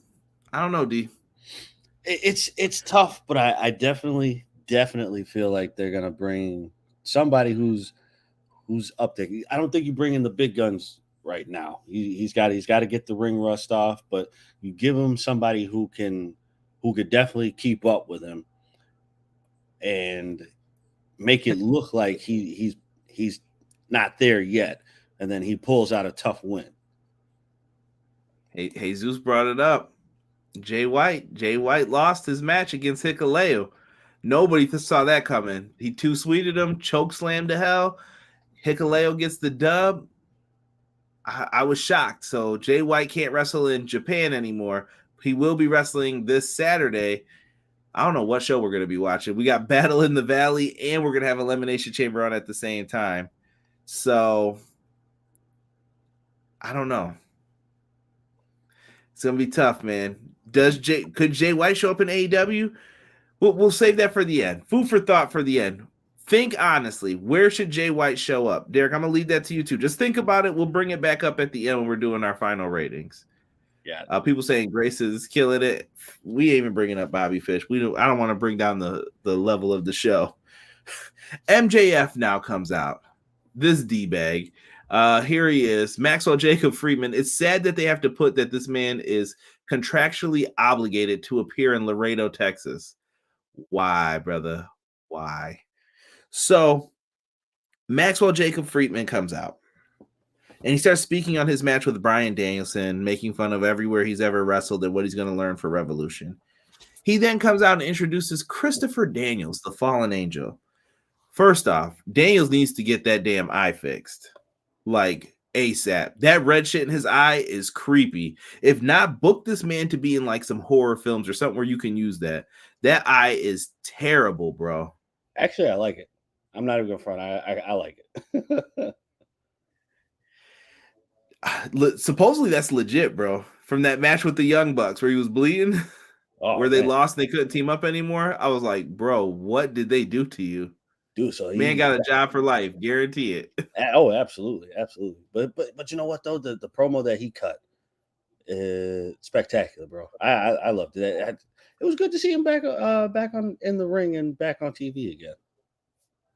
I don't know, D. It's tough, but I definitely feel like they're going to bring somebody who's up there. I don't think you bring in the big guns right now. He's got to get the ring rust off, but you give him somebody who could definitely keep up with him and make it look like he's not there yet, and then he pulls out a tough win. Hey, Jesus brought it up. Jay White lost his match against Hikuleo. Nobody saw that coming. He too sweeted him, choke slammed to hell. Hikuleo gets the dub. I was shocked. So Jay White can't wrestle in Japan anymore. He will be wrestling this Saturday. I don't know what show we're going to be watching. We got Battle in the Valley, and we're going to have Elimination Chamber on at the same time. So I don't know. It's going to be tough, man. Could Jay White show up in AEW? We'll save that for the end. Food for thought for the end. Think honestly, where should Jay White show up? Derek, I'm gonna leave that to you too. Just think about it. We'll bring it back up at the end when we're doing our final ratings. Yeah. People saying Grace is killing it. We ain't even bringing up Bobby Fish. I don't want to bring down the level of the show. MJF now comes out. This D-bag. Here he is. Maxwell Jacob Friedman. It's sad that they have to put that this man is contractually obligated to appear in Laredo, Texas. Why, brother? Why? So Maxwell Jacob Friedman comes out and he starts speaking on his match with Bryan Danielson, making fun of everywhere he's ever wrestled and what he's going to learn for Revolution. He then comes out and introduces Christopher Daniels, the fallen angel. First off, Daniels needs to get that damn eye fixed. Like ASAP. That red shit in his eye is creepy. If not, book this man to be in like some horror films or something where you can use that. That eye is terrible, bro. Actually, I like it. I'm not even going to front. I like it. Supposedly that's legit, bro. From that match with the Young Bucks where he was bleeding, where they lost and they couldn't team up anymore. I was like, bro, what did they do to you? Dude, so man got a job for life, guarantee it. Oh, absolutely. But you know what though? The promo that he cut is spectacular, bro. I loved it. It was good to see him back on in the ring and back on TV again.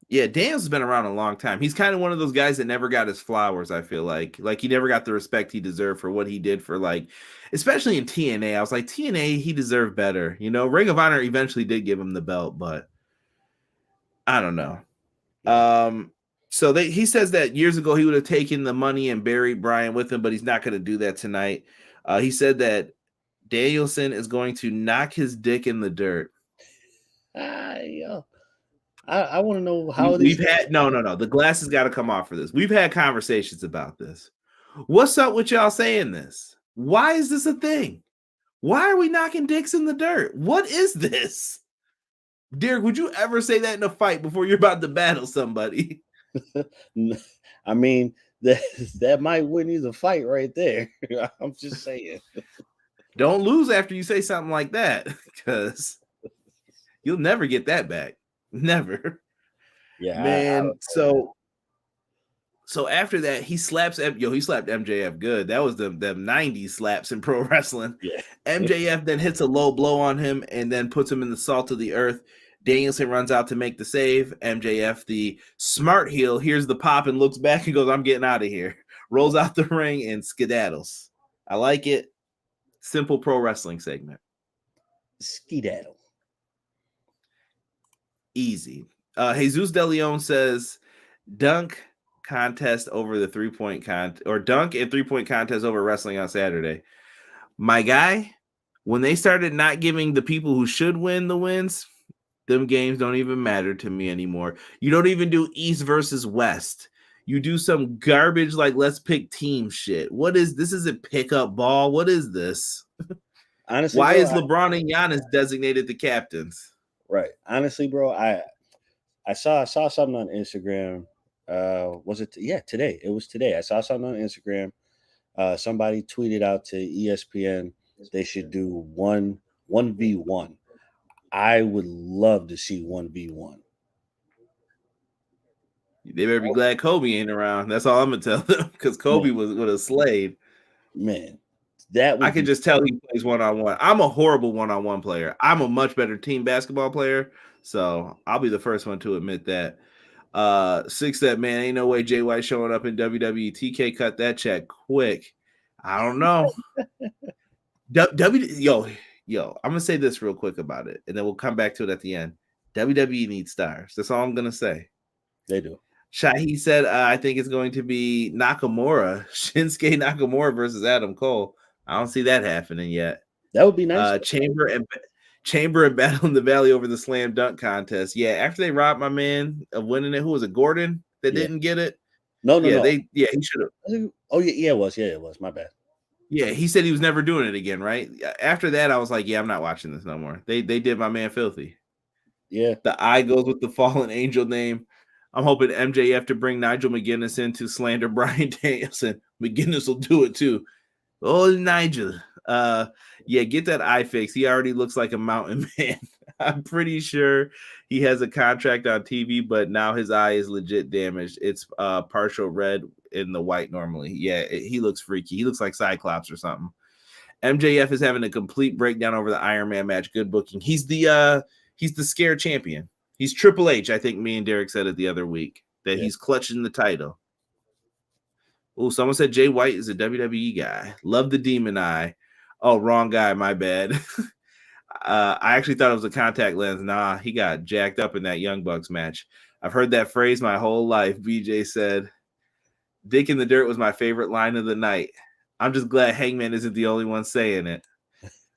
Yeah, Daniels has been around a long time. He's kind of one of those guys that never got his flowers, I feel like. Like, he never got the respect he deserved for what he did for, like, especially in TNA. I was like, TNA, he deserved better. You know, Ring of Honor eventually did give him the belt, but I don't know. So he says that years ago he would have taken the money and buried Bryan with him, but he's not going to do that tonight. He said that Danielson is going to knock his dick in the dirt. I want to know how we've had no. The glasses got to come off for this. We've had conversations about this. What's up with y'all saying this? Why is this a thing? Why are we knocking dicks in the dirt? What is this? Derek, would you ever say that in a fight before you're about to battle somebody? I mean, that might win you the fight right there. I'm just saying. Don't lose after you say something like that, because you'll never get that back. Never. Yeah, man. So after that, he slapped MJF good. That was the 90s slaps in pro wrestling. Yeah. MJF then hits a low blow on him and then puts him in the salt of the earth. Danielson runs out to make the save. MJF, the smart heel, hears the pop and looks back and goes, I'm getting out of here. Rolls out the ring and skedaddles. I like it. Simple pro wrestling segment. Skedaddle. Easy. Jesus De Leon says dunk contest over the 3-point contest, or dunk and 3-point contest over wrestling on Saturday. My guy, when they started not giving the people who should win the wins, them games don't even matter to me anymore. You don't even do East versus West. You do some garbage like let's pick team shit. What is this? Is it pickup ball? What is this? Honestly, why bro, is LeBron and Giannis designated the captains? Right. Honestly, bro, I saw something on Instagram. Was it? Yeah, today. It was today. I saw something on Instagram. Somebody tweeted out to ESPN they should do 1v1. I would love to see 1v1. They better be glad Kobe ain't around. That's all I'm gonna tell them, because Kobe would have slayed. Man, I can just tell he plays one-on-one. I'm a horrible one-on-one player. I'm a much better team basketball player, so I'll be the first one to admit that. Six said, man, ain't no way Jay White showing up in WWE. TK cut that check quick. I don't know. Yo, I'm gonna say this real quick about it, and then we'll come back to it at the end. WWE needs stars. That's all I'm gonna say. They do. Shahi said, I think it's going to be Nakamura, Shinsuke Nakamura versus Adam Cole. I don't see that happening yet. That would be nice. Chamber and Battle in the Valley over the slam dunk contest. Yeah, after they robbed my man of winning it, who was it? Gordon that didn't get it. No. He should have. Oh yeah, it was. My bad. Yeah, he said he was never doing it again, right? After that, I was like, yeah, I'm not watching this no more. They did my man filthy. Yeah. The eye goes with the fallen angel name. I'm hoping MJF to bring Nigel McGuinness in to slander Bryan Danielson. McGuinness will do it too. Oh, Nigel. Yeah, get that eye fixed. He already looks like a mountain man. I'm pretty sure he has a contract on TV, but now his eye is legit damaged. It's partial red in the white normally. Yeah, he looks freaky. He looks like Cyclops or something. MJF is having a complete breakdown over the Iron Man match. Good booking. He's the scare champion. He's Triple H. I think me and Derek said it the other week that he's clutching the title. Oh, someone said Jay White is a WWE guy. Love the demon eye. Oh, wrong guy. My bad. I actually thought it was a contact lens. Nah, he got jacked up in that Young Bucks match. I've heard that phrase my whole life. BJ said, "Dick in the dirt" was my favorite line of the night. I'm just glad Hangman isn't the only one saying it.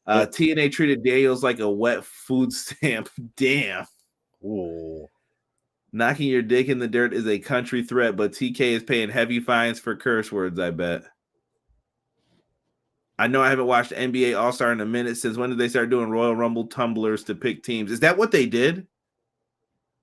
TNA treated Daniels like a wet food stamp. Damn. Ooh. Knocking your dick in the dirt is a country threat, but TK is paying heavy fines for curse words, I bet. I know I haven't watched NBA All-Star in a minute. Since when did they start doing Royal Rumble tumblers to pick teams? Is that what they did?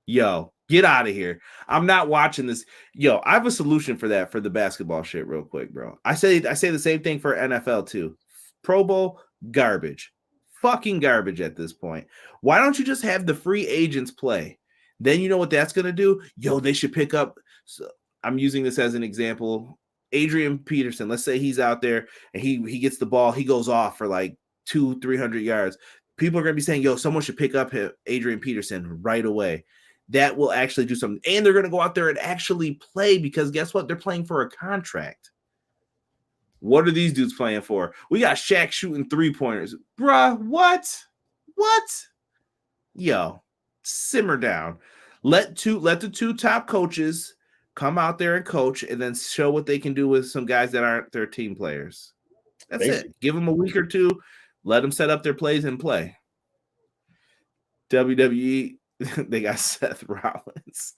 Yo, get out of here. I'm not watching this. Yo, I have a solution for that for the basketball shit real quick, bro. I say the same thing for NFL too. Pro Bowl, garbage. Fucking garbage at this point. Why don't you just have the free agents play? Then you know what that's going to do? Yo, they should pick up. So I'm using this as an example. Adrian Peterson, let's say he's out there and he gets the ball. He goes off for like 200-300 yards. People are going to be saying, yo, someone should pick up Adrian Peterson right away. That will actually do something. And they're going to go out there and actually play because guess what? They're playing for a contract. What are these dudes playing for? We got Shaq shooting 3-pointers. Bruh, what? What? Yo, simmer down. Let the two top coaches come out there and coach and then show what they can do with some guys that aren't their team players. That's it. Give them a week or two. Let them set up their plays and play. WWE, they got Seth Rollins.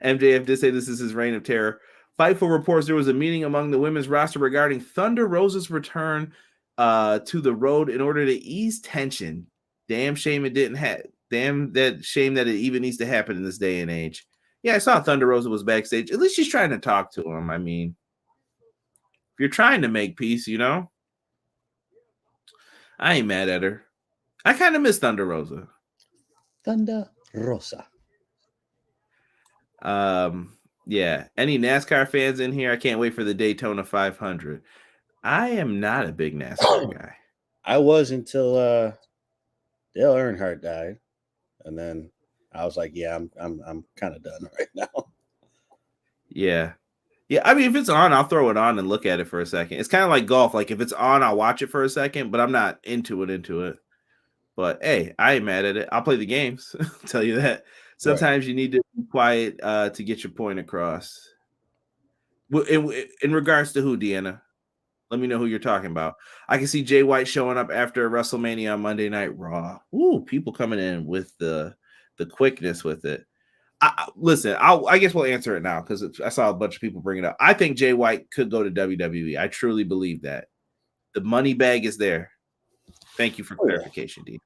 MJF did say this is his reign of terror. Fightful reports there was a meeting among the women's roster regarding Thunder Rosa's return to the road in order to ease tension. Damn shame it didn't happen. Damn that shame that it even needs to happen in this day and age. Yeah, I saw Thunder Rosa was backstage. At least she's trying to talk to him. I mean, if you're trying to make peace, you know, I ain't mad at her. I kind of miss Thunder Rosa. Thunder Rosa. Yeah. Any NASCAR fans in here? I can't wait for the Daytona 500. I am not a big NASCAR guy. I was until Dale Earnhardt died, and then I was like, yeah, I'm kind of done right now. Yeah. Yeah, I mean, if it's on, I'll throw it on and look at it for a second. It's kind of like golf. Like, if it's on, I'll watch it for a second, but I'm not into it. But, hey, I ain't mad at it. I'll play the games. I'll tell you that. Sometimes you need to be quiet to get your point across. In regards to who, Deanna? Let me know who you're talking about. I can see Jay White showing up after WrestleMania on Monday Night Raw. Ooh, people coming in with the quickness with it. Listen, I guess we'll answer it now because I saw a bunch of people bring it up. I think Jay White could go to WWE. I truly believe that. The money bag is there. Thank you for clarification, Dean.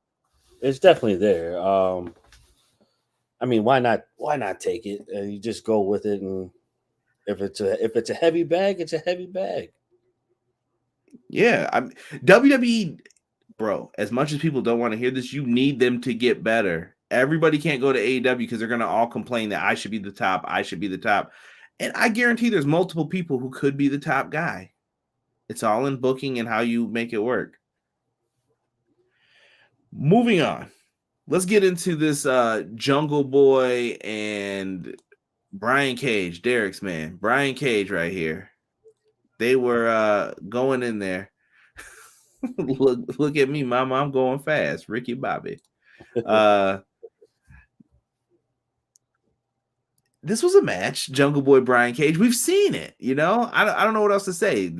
It's definitely there. I mean, why not take it? You just go with it, and if it's a heavy bag, it's a heavy bag. Yeah, WWE, bro. As much as people don't want to hear this, you need them to get better. Everybody can't go to AEW because they're gonna all complain that I should be the top. I should be the top, and I guarantee there's multiple people who could be the top guy. It's all in booking and how you make it work. Moving on. Let's get into this Jungle Boy and Brian Cage, Derek's man. Brian Cage right here. They were going in there. look at me, mama. I'm going fast. Ricky Bobby. This was a match, Jungle Boy, Brian Cage. We've seen it, you know. I don't know what else to say.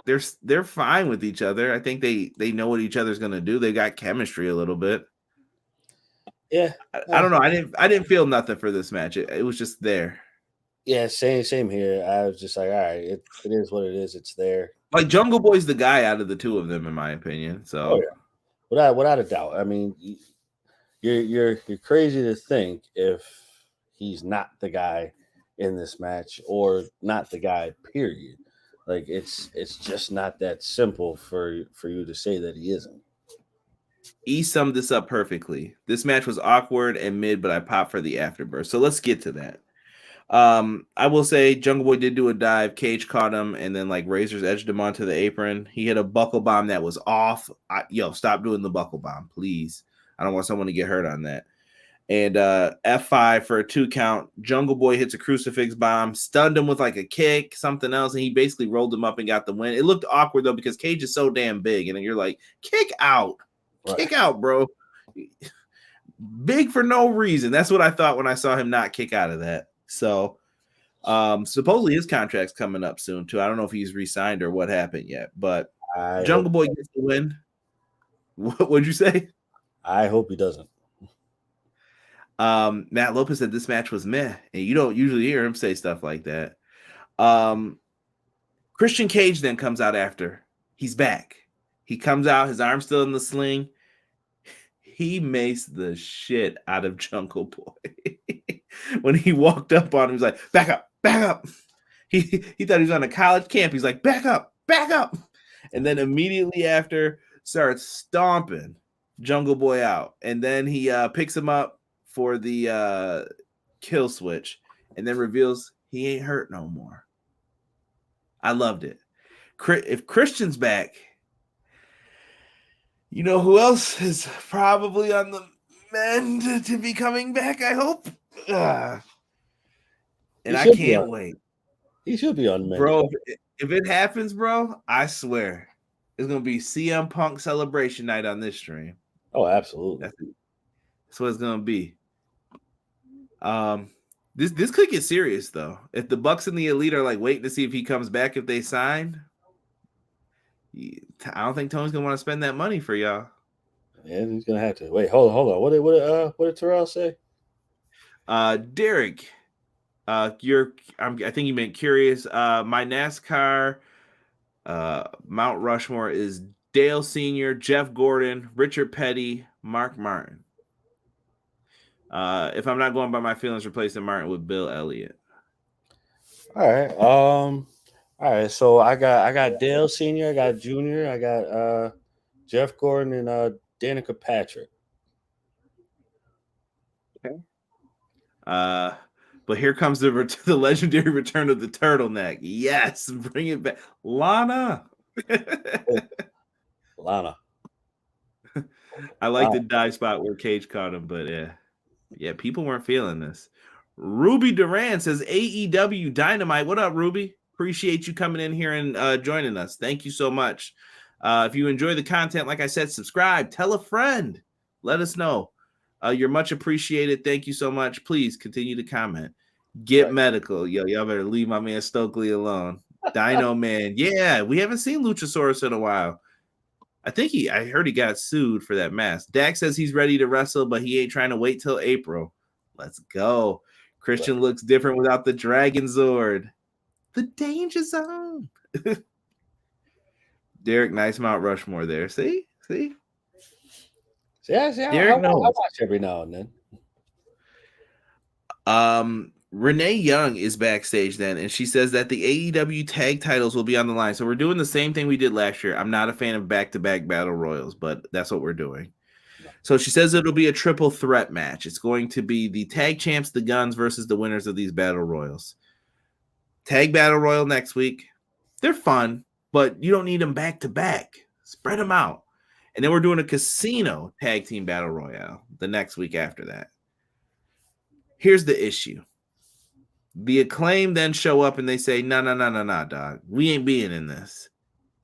They're fine with each other. I think they know what each other's gonna do. They got chemistry a little bit. Yeah, I don't know. I didn't feel nothing for this match. It was just there. Yeah, same here. I was just like, all right, it is what it is. It's there. Like Jungle Boy's the guy out of the two of them, in my opinion. So, without a doubt. I mean, you're crazy to think if he's not the guy in this match or not the guy. Period. Like it's just not that simple for you to say that he isn't. E summed this up perfectly. This match was awkward and mid, but I popped for the afterbirth. So let's get to that. I will say Jungle Boy did do a dive. Cage caught him and then like Razor's edged him onto the apron. He hit a buckle bomb that was off. Stop doing the buckle bomb, please. I don't want someone to get hurt on that. And F5 for a 2 count. Jungle Boy hits a crucifix bomb, stunned him with like a kick, something else, and he basically rolled him up and got the win. It looked awkward though because Cage is so damn big, and then you're like, kick out. Right. Kick out, bro. Big for no reason. That's what I thought when I saw him not kick out of that. So supposedly his contract's coming up soon too. I don't know if he's re-signed or what happened yet, but Jungle Boy gets the win. What'd you say? I hope he doesn't. Matt Lopez said this match was meh, and you don't usually hear him say stuff like that. Christian Cage then comes out after. He's back. He comes out, his arm's still in the sling. He maced the shit out of Jungle Boy. When he walked up on him, he was like, back up, back up. He thought he was on a college camp. He's like, back up, back up. And then immediately after starts stomping Jungle Boy out. And then he picks him up for the kill switch and then reveals he ain't hurt no more. I loved it. If Christian's back, you know who else is probably on the mend to be coming back, I hope? And I can't wait. He should be on mend. Bro, if it happens, bro, I swear it's going to be CM Punk celebration night on this stream. Oh, absolutely. That's what it's going to be. This could get serious, though. If the Bucks and the Elite are like waiting to see if he comes back if they sign, I don't think Tony's gonna want to spend that money for y'all. Yeah, he's gonna have to. Wait, hold on. What did Terrell say? Derek, I think you meant curious. My NASCAR Mount Rushmore is Dale Sr., Jeff Gordon, Richard Petty, Mark Martin. If I'm not going by my feelings, replacing Martin with Bill Elliott. All right. All right, so I got Dale Sr., I got Junior, I got Jeff Gordon and Danica Patrick. Okay. But here comes the legendary return of the turtleneck. Yes, bring it back, Lana. Lana. I like the dive spot where Cage caught him, but yeah, people weren't feeling this. Ruby Duran says AEW Dynamite. What up, Ruby? Appreciate you coming in here and joining us. Thank you so much. If you enjoy the content, like I said, subscribe, tell a friend, let us know. You're much appreciated. Thank you so much. Please continue to comment. Get medical. Y'all better leave my man Stokely alone. Dino Man. Yeah, we haven't seen Luchasaurus in a while. I heard he got sued for that mask. Dak says he's ready to wrestle, but he ain't trying to wait till April. Let's go. Christian looks different without the Dragon Zord. The danger zone. Derek, nice Mount Rushmore there. See? Yeah, Derek I watch every now and then. Renee Young is backstage then, and she says that the AEW tag titles will be on the line. So we're doing the same thing we did last year. I'm not a fan of back-to-back battle royals, but that's what we're doing. So she says it'll be a triple threat match. It's going to be the tag champs, the Guns, versus the winners of these battle royals. Tag battle royal next week. They're fun, but you don't need them back to back. Spread them out. And then we're doing a casino tag team battle royale the next week after that. Here's the issue. The Acclaim then show up and they say, no, dog. We ain't being in this.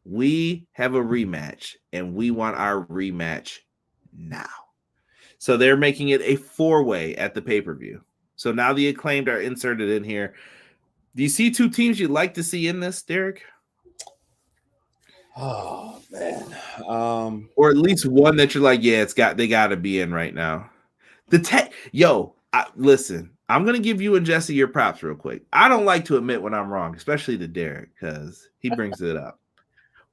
We have a rematch, and we want our rematch now. So they're making it a 4-way at the pay-per-view. So now the Acclaimed are inserted in here. Do you see two teams you'd like to see in this, Derek? Oh man, or at least one that you're like, yeah, they got to be in right now. Listen, I'm gonna give you and Jesse your props real quick. I don't like to admit when I'm wrong, especially to Derek because he brings it up.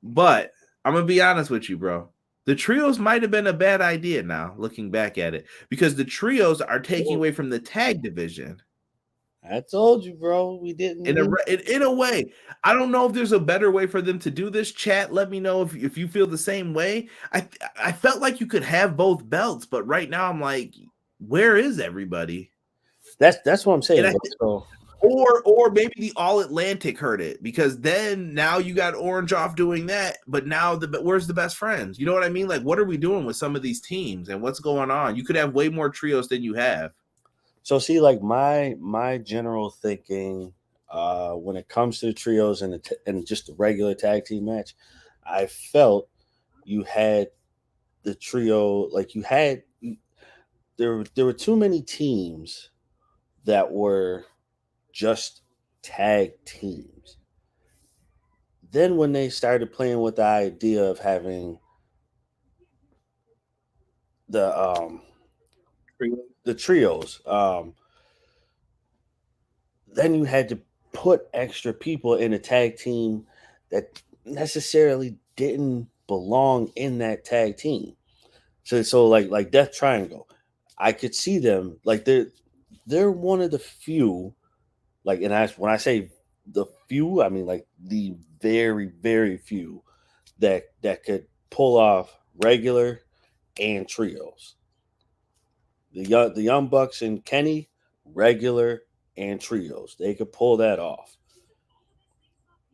But I'm gonna be honest with you, bro. The trios might have been a bad idea now, looking back at it, because the trios are taking away from the tag division. I told you, bro. We didn't. In a way. I don't know if there's a better way for them to do this. Chat, let me know if you feel the same way. I felt like you could have both belts, but right now I'm like, where is everybody? That's what I'm saying. Or maybe the All Atlantic heard it, because then now you got Orange off doing that, but now where's the best friends? You know what I mean? Like, what are we doing with some of these teams and what's going on? You could have way more trios than you have. So see, like my general thinking when it comes to the trios and just the regular tag team match, I felt you had the trio, like there were too many teams that were just tag teams. Then when they started playing with the idea of having the trios, then you had to put extra people in a tag team that necessarily didn't belong in that tag team. So like Death Triangle, I could see them, like they're one of the few, like, and when I say the few, I mean like the very, very few that could pull off regular and trios. The Young Bucks and Kenny, regular and trios, they could pull that off.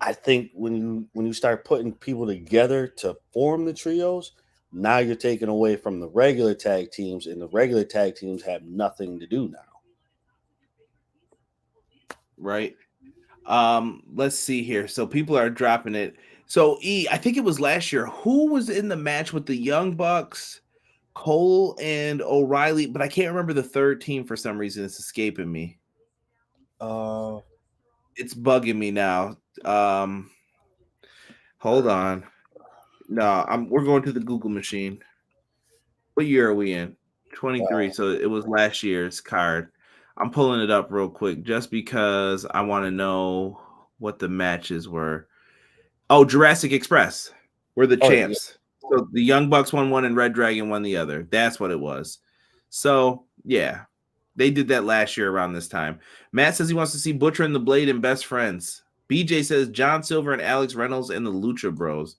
I think when you start putting people together to form the trios, now you're taking away from the regular tag teams, and the regular tag teams have nothing to do now. Right. Let's see here. So people are dropping it. So I think it was last year. Who was in the match with the Young Bucks, Cole and O'Reilly? But I can't remember the third team for some reason. It's escaping me. It's bugging me now. Hold on. No, we're going to the Google machine. What year are we in? 23. So it was last year's card. I'm pulling it up real quick just because I want to know what the matches were. Oh, Jurassic Express. We're the champs. Yeah. So the Young Bucks won one and Red Dragon won the other. That's what it was. So, yeah. They did that last year around this time. Matt says he wants to see Butcher and the Blade and Best Friends. BJ says John Silver and Alex Reynolds and the Lucha Bros.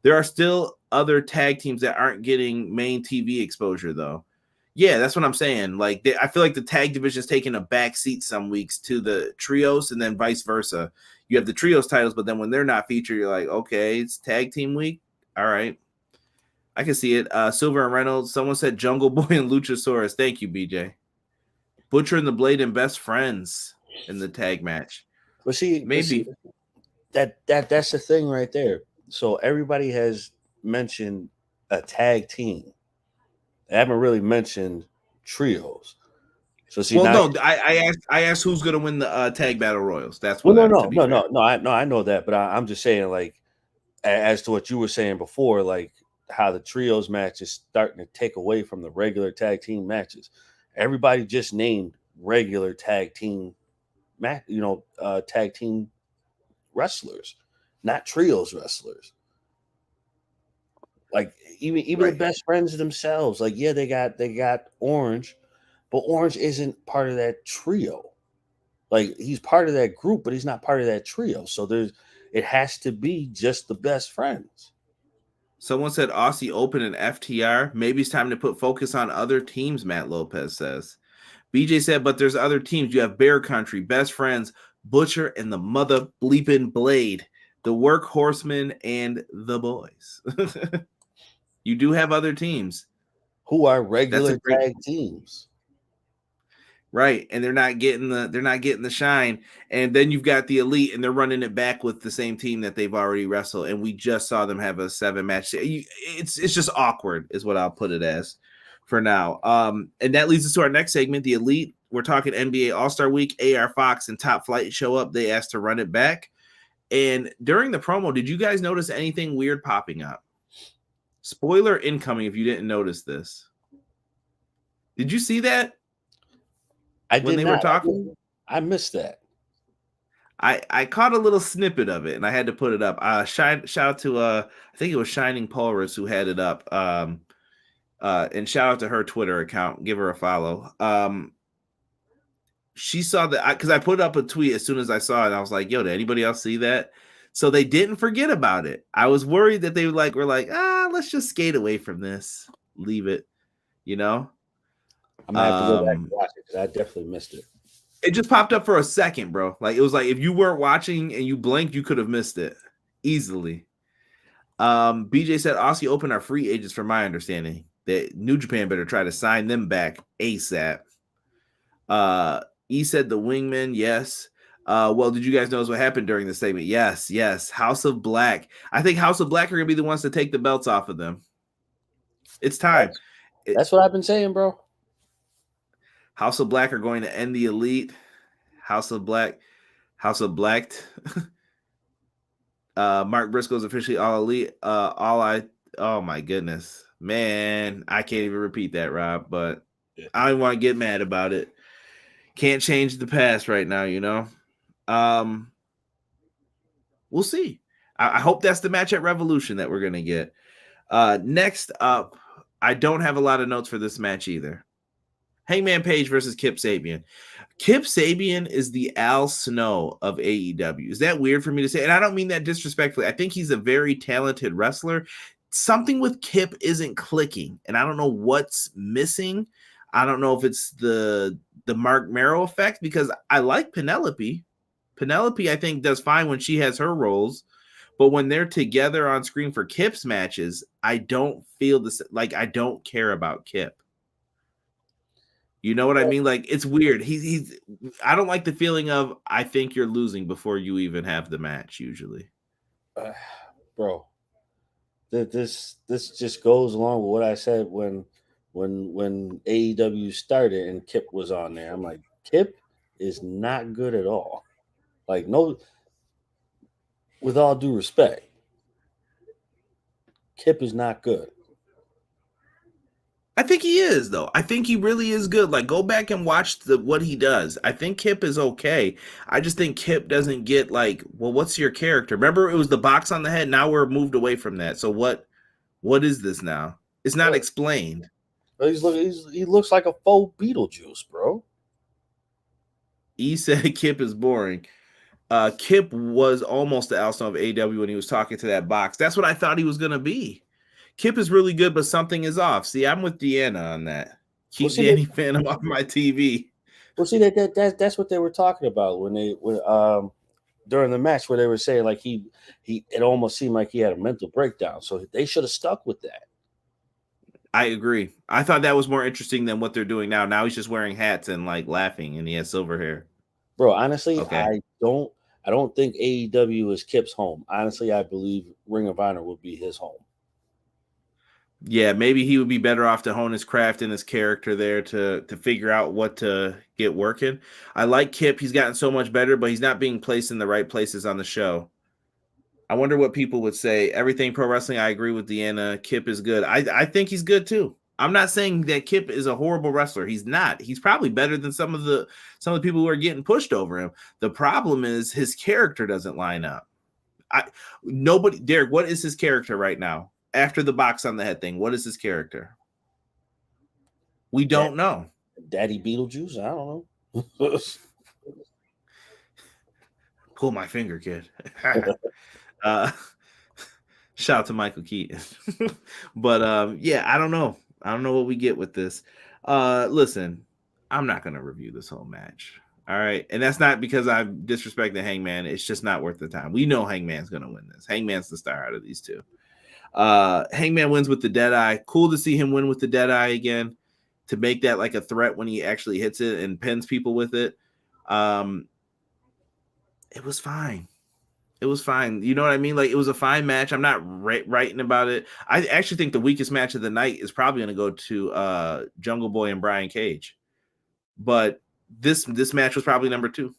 There are still other tag teams that aren't getting main TV exposure, though. Yeah, that's what I'm saying. Like, I feel like the tag division is taking a back seat some weeks to the trios, and then vice versa. You have the trios titles, but then when they're not featured, you're like, okay, it's tag team week. All right. I can see it. Silver and Reynolds. Someone said Jungle Boy and Luchasaurus. Thank you, BJ. Butcher and the Blade and Best Friends in the tag match. Well, see, maybe that's the thing right there. So everybody has mentioned a tag team. They haven't really mentioned trios. So see, I asked who's going to win the tag battle royals. That's what. Well, no. I know that, but I'm just saying, like, as to what you were saying before, like how the trios match is starting to take away from the regular tag team matches. Everybody just named regular tag team tag team wrestlers, not trios wrestlers. Like even right. The Best Friends themselves, like, yeah, they got Orange, but Orange isn't part of that trio. Like, he's part of that group, but he's not part of that trio. So it has to be just the Best Friends. Someone said Aussie Open and FTR. Maybe it's time to put focus on other teams, Matt Lopez says. BJ said, but there's other teams. You have Bear Country, Best Friends, Butcher, and the Mother Bleeping Blade, the Workhorsemen, and the Boys. You do have other teams who are regular tag teams. Right, and they're not getting the shine. And then you've got the Elite, and they're running it back with the same team that they've already wrestled. And we just saw them have a 7-match. It's just awkward, is what I'll put it as for now. And that leads us to our next segment, the Elite. We're talking NBA All-Star Week. AR Fox and Top Flight show up. They asked to run it back. And during the promo, did you guys notice anything weird popping up? Spoiler incoming if you didn't notice this. Did you see that? When they were talking? I missed that. I caught a little snippet of it and I had to put it up. Shout out to I think it was Shining Polaris who had it up. And shout out to her Twitter account. Give her a follow. she saw that because I put up a tweet as soon as I saw it. I was like, "Yo, did anybody else see that?" So they didn't forget about it. I was worried that they were like, let's just skate away from this, leave it, you know. I'm gonna have to go back and watch it because I definitely missed it. It just popped up for a second, bro. Like it was like if you weren't watching and you blinked, you could have missed it easily. BJ said Aussie Open are free agents, from my understanding. That New Japan better try to sign them back ASAP. E said the Wingmen, yes. Well, did you guys notice what happened during the segment? Yes. House of Black. I think House of Black are gonna be the ones to take the belts off of them. It's time. That's what I've been saying, bro. House of Black are going to end the Elite. House of Black. Mark Briscoe's officially all Elite. Oh my goodness, man, I can't even repeat that, Rob. But I don't want to get mad about it. Can't change the past right now, you know. We'll see. I hope that's the match at Revolution that we're gonna get. Next up, I don't have a lot of notes for this match either. Hangman Page versus Kip Sabian. Kip Sabian is the Al Snow of AEW. Is that weird for me to say? And I don't mean that disrespectfully. I think he's a very talented wrestler. Something with Kip isn't clicking, and I don't know what's missing. I don't know if it's the Mark Merrow effect, because I like Penelope. Penelope, I think, does fine when she has her roles, but when they're together on screen for Kip's matches, I don't feel this. Like, I don't care about Kip. You know what I mean? Like, it's weird. He's I don't like the feeling of, I think you're losing before you even have the match, usually. Bro, this just goes along with what I said when AEW started and Kip was on there. I'm like, Kip is not good at all. Like, no, with all due respect, Kip is not good. I think he is, though. I think he really is good. Like, go back and watch what he does. I think Kip is okay. I just think Kip doesn't get, like, well, what's your character? Remember, it was the box on the head. Now we're moved away from that. So what is this now? It's not explained. He looks like a faux Beetlejuice, bro. E said Kip is boring. Kip was almost the Al Snow of AEW when he was talking to that box. That's what I thought he was going to be. Kip is really good, but something is off. See, I'm with Deanna on that. Keep Danny Phantom off my TV. Well, see, that's what they were talking about when during the match, where they were saying, like, it almost seemed like he had a mental breakdown. So they should have stuck with that. I agree. I thought that was more interesting than what they're doing now. Now he's just wearing hats and, like, laughing, and he has silver hair. Bro, honestly, okay. I don't think AEW is Kip's home. Honestly, I believe Ring of Honor would be his home. Yeah, maybe he would be better off to hone his craft and his character there to figure out what to get working. I like Kip. He's gotten so much better, but he's not being placed in the right places on the show. I wonder what people would say. Everything pro wrestling, I agree with Deanna. Kip is good. I think he's good too. I'm not saying that Kip is a horrible wrestler. He's not. He's probably better than some of the people who are getting pushed over him. The problem is his character doesn't line up. Derek, what is his character right now? After the box on the head thing, what is his character? We don't know. Daddy Beetlejuice? I don't know. Pull my finger, kid. Shout out to Michael Keaton. But yeah, I don't know. I don't know what we get with this. Listen, I'm not gonna review this whole match. All right. And that's not because I'm disrespecting Hangman. It's just not worth the time. We know Hangman's gonna win this. Hangman's the star out of these two. Hangman wins with the Deadeye. Cool to see him win with the Deadeye again, to make that like a threat when he actually hits it and pins people with it. It was fine. It was fine. You know what I mean? Like, it was a fine match. I'm not writing about it. I actually think the weakest match of the night is probably going to go to Jungle Boy and Brian Cage. But this match was probably number 2.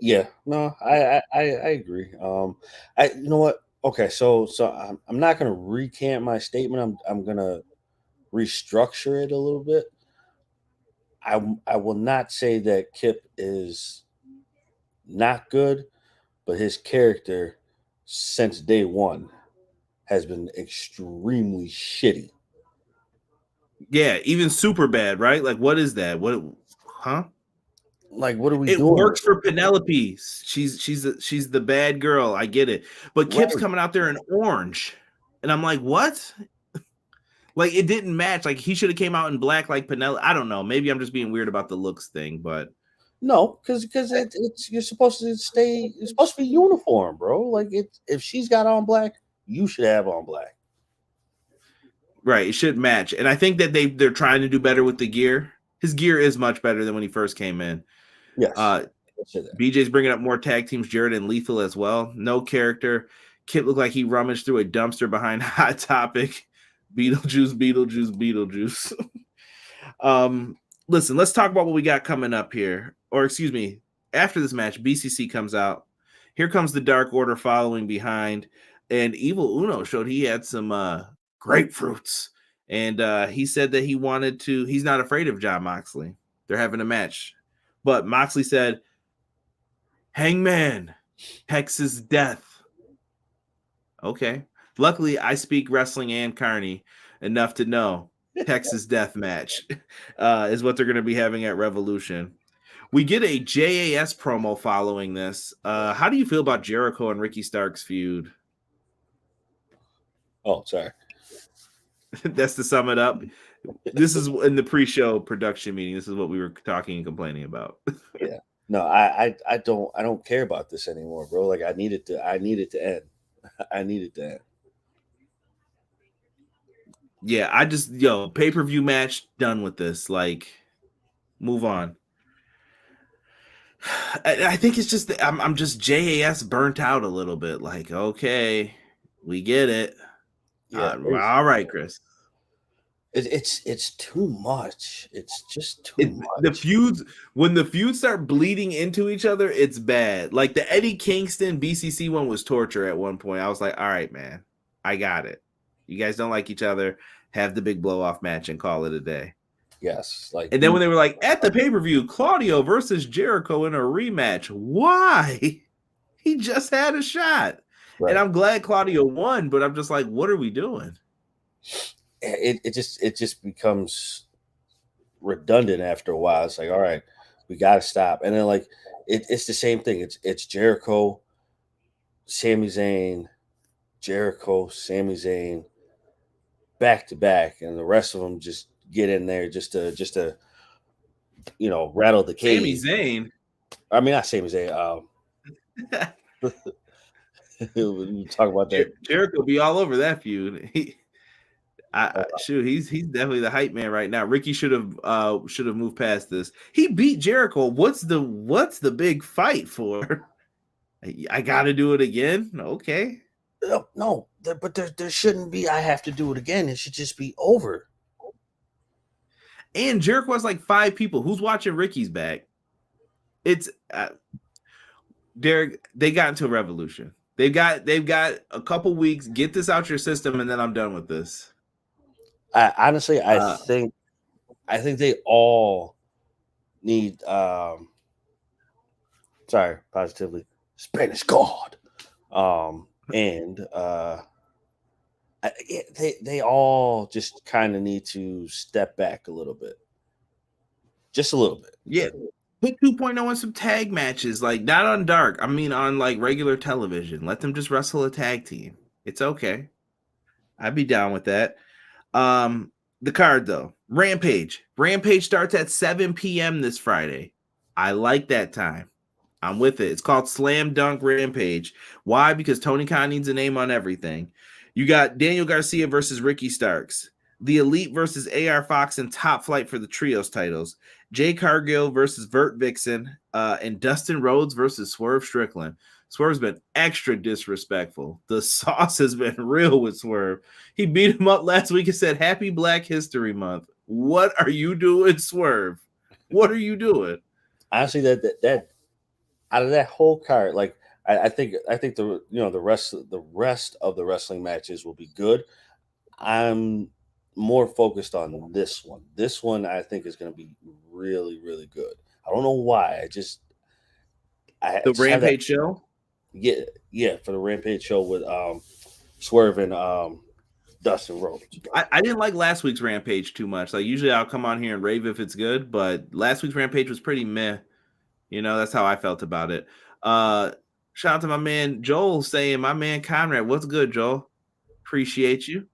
Yeah, no, I agree. You know what? Okay, so I'm not going to recant my statement. I'm going to restructure it a little bit. I will not say that Kip is not good, but his character since day one has been extremely shitty. Yeah, even super bad, right? Like, what is that? What? Huh? Like, what are we It doing? works for Penelope. She's the bad girl. I get it. But Kip's Right. coming out there in orange. And I'm like, what? Like, it didn't match. Like, he should have came out in black like Penelope. I don't know. Maybe I'm just being weird about the looks thing, but No, because it's you're supposed to stay. It's supposed to be uniform, bro. Like, if she's got on black, you should have on black. right, it should match. And I think that they're trying to do better with the gear. His gear is much better than when he first came in. Yes. BJ's bringing up more tag teams, Jared and Lethal as well. No character. Kip looked like he rummaged through a dumpster behind Hot Topic. Beetlejuice. Listen, let's talk about what we got coming up here. Or excuse me, after this match, BCC comes out. Here comes the Dark Order following behind. And Evil Uno showed he had some grapefruits. And he said that he's not afraid of Jon Moxley. They're having a match. But Moxley said, Hangman, Hex's death. Okay. Luckily, I speak wrestling and Carney enough to know Hex's death match is what they're going to be having at Revolution. We get a JAS promo following this. How do you feel about Jericho and Ricky Stark's feud? Oh, sorry. That's to sum it up. This is in the pre-show production meeting. This is what we were talking and complaining about. Yeah. No, I don't care about this anymore, bro. Like, I need it to end. I need it to end. Yeah, pay-per-view match, done with this. Like, move on. I think it's just I'm just JAS burnt out a little bit. Like, okay, we get it. Yeah, all right, Chris. It's too much. It's just too much. The feuds, when the feuds start bleeding into each other, it's bad. Like the Eddie Kingston BCC one was torture at one point. I was like, all right, man, I got it. You guys don't like each other. Have the big blow off match and call it a day. Yes, like, and then when they were like at the pay-per-view, Claudio versus Jericho in a rematch. Why? He just had a shot. Right. And I'm glad Claudio won, but I'm just like, what are we doing? It just becomes redundant after a while. It's like, all right, we got to stop. And then like it's the same thing. It's Jericho, Sami Zayn, back to back, and the rest of them just get in there just to rattle the cage. Sami Zayn. I mean, not Sami Zayn. You talk about that. Jericho be all over that feud. He's definitely the hype man right now. Ricky should have moved past this. He beat Jericho. What's the big fight for? I got to do it again. Okay. No, but there shouldn't be. I have to do it again. It should just be over. And Jericho has like 5 people. Who's watching Ricky's back? It's Derek. They got into Revolution. They've got a couple weeks. Get this out your system, and then I'm done with this. I think they all need. Positively Spanish God. And they all just kind of need to step back a little bit, just a little bit. Yeah, put 2.0 in some tag matches, like not on dark. I mean, on like regular television. Let them just wrestle a tag team. It's okay. I'd be down with that. The card though, Rampage starts at 7 p.m. this Friday. I like that time. I'm with it. It's called Slam Dunk Rampage. Why? Because Tony Khan needs a name on everything. You got Daniel Garcia versus Ricky Starks. The Elite versus AR Fox and Top Flight for the Trios titles. Jay Cargill versus Vert Vixen. And Dustin Rhodes versus Swerve Strickland. Swerve's been extra disrespectful. The sauce has been real with Swerve. He beat him up last week and said, Happy Black History Month. What are you doing, Swerve? What are you doing? Honestly, that out of that whole card, like I think the rest of the wrestling matches will be good. I'm more focused on this one. This one I think is going to be really, really good. I don't know why. The Rampage show. Yeah, for the Rampage show with Swerve and Dustin Rhodes. I didn't like last week's Rampage too much. Like usually I'll come on here and rave if it's good, but last week's Rampage was pretty meh. That's how I felt about it. Shout out to my man Joel saying, my man Conrad, what's good, Joel? Appreciate you.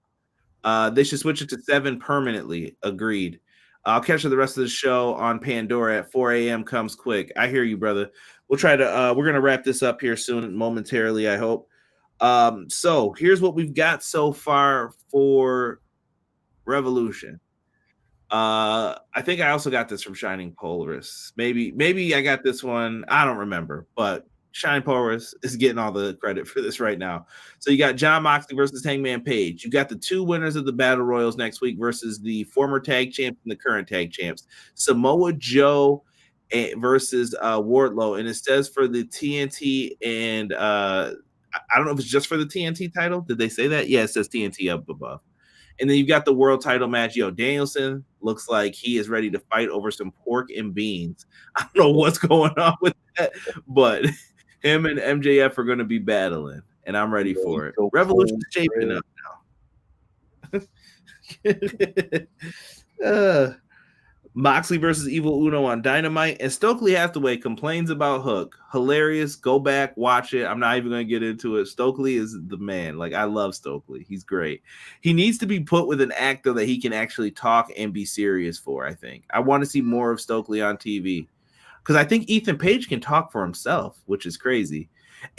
They should switch it to 7 permanently. Agreed. I'll catch you the rest of the show on Pandora at 4 a.m. comes quick. I hear you, brother. We'll try to we're gonna wrap this up here soon, momentarily, I hope. So here's what we've got so far for Revolution. I think I also got this from Shining Polaris. Maybe I got this one. I don't remember, but Shining Polaris is getting all the credit for this right now. So you got Jon Moxley versus Hangman Page. You got the 2 winners of the Battle Royals next week versus the former tag champs and the current tag champs. Samoa Joe versus Wardlow. And it says for the TNT and I don't know if it's just for the TNT title. Did they say that? Yeah, it says TNT up above. And then you've got the world title match. Danielson looks like he is ready to fight over some pork and beans. I don't know what's going on with that, but him and MJF are going to be battling, and I'm ready for it. Revolution's shaping up now. Moxley versus Evil Uno on Dynamite, and Stokely Hathaway complains about Hook. Hilarious. Go back, watch it. I'm not even going to get into it. Stokely is the man. Like, I love Stokely. He's great. He needs to be put with an actor that he can actually talk and be serious for, I think. I want to see more of Stokely on TV. Because I think Ethan Page can talk for himself, which is crazy.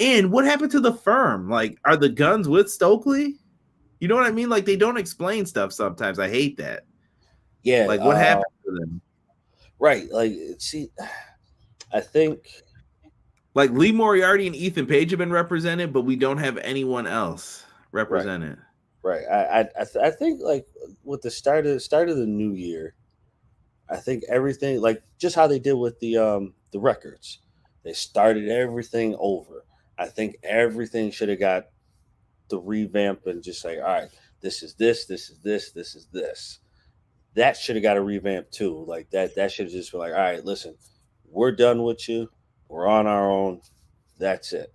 And what happened to the Firm? Like, are the Guns with Stokely? You know what I mean? Like, they don't explain stuff sometimes. I hate that. Yeah. Like, what happened to them? Right. Like, see, I think... Like, Lee Moriarty and Ethan Page have been represented, but we don't have anyone else represented. Right. I think, like, with the start of the new year, I think everything, like, just how they did with the records, they started everything over. I think everything should have got the revamp and just like, all right, this is this, this is this, this is this. That should have got a revamp too. Like that should have just been like, all right, listen, we're done with you. We're on our own. That's it.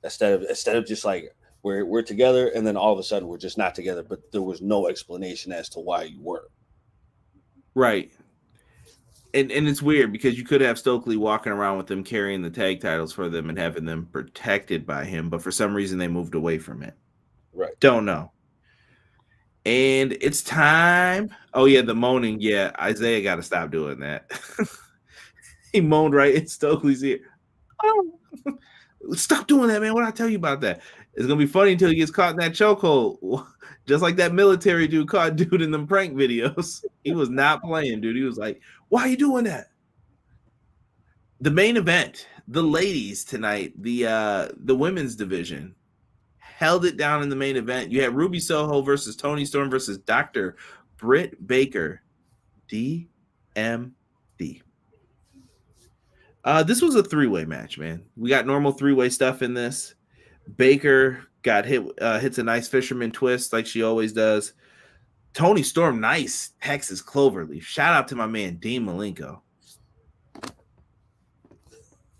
Instead of just like we're together and then all of a sudden we're just not together, but there was no explanation as to why you were. Right. And it's weird because you could have Stokely walking around with them carrying the tag titles for them and having them protected by him, but for some reason they moved away from it. Right. Don't know. And it's time. Oh, yeah, the moaning. Yeah, Isaiah got to stop doing that. He moaned right in Stokely's ear. Oh, stop doing that, man. What did I tell you about that? It's going to be funny until he gets caught in that chokehold. Just like that military dude caught dude in them prank videos. He was not playing, dude. He was like, why are you doing that? The main event, the ladies tonight, the women's division, held it down in the main event. You had Ruby Soho versus Toni Storm versus Dr. Britt Baker, DMD. This was a 3-way match, man. We got normal 3-way stuff in this. Baker got hits a nice fisherman twist like she always does. Toni Storm, nice Texas Cloverleaf. Shout out to my man Dean Malenko.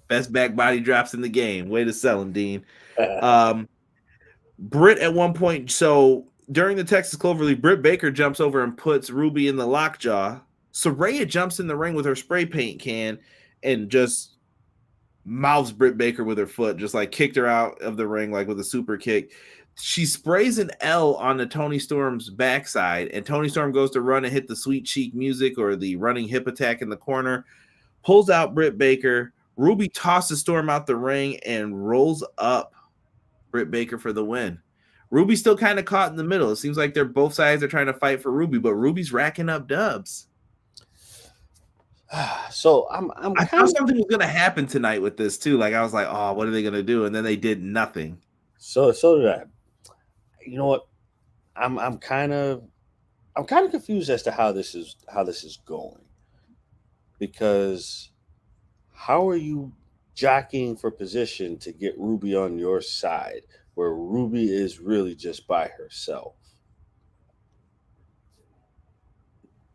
Best back body drops in the game. Way to sell him, Dean. Britt at one point, so during the Texas Cloverleaf, Britt Baker jumps over and puts Ruby in the lockjaw. Saraya jumps in the ring with her spray paint can and just mouths Britt Baker with her foot, just like kicked her out of the ring like with a super kick. She sprays an L on the Toni Storm's backside, and Toni Storm goes to run and hit the Sweet Cheek music or the running hip attack in the corner, pulls out Britt Baker. Ruby tosses Storm out the ring and rolls up Britt Baker for the win. Ruby's still kind of caught in the middle. It seems like they're both sides are trying to fight for Ruby, but Ruby's racking up dubs. So I thought something was going to happen tonight with this too. Like I was like, oh, what are they going to do? And then they did nothing. So did I. You know what? I'm kind of confused as to how this is going, because how are you jockeying for position to get Ruby on your side where Ruby is really just by herself?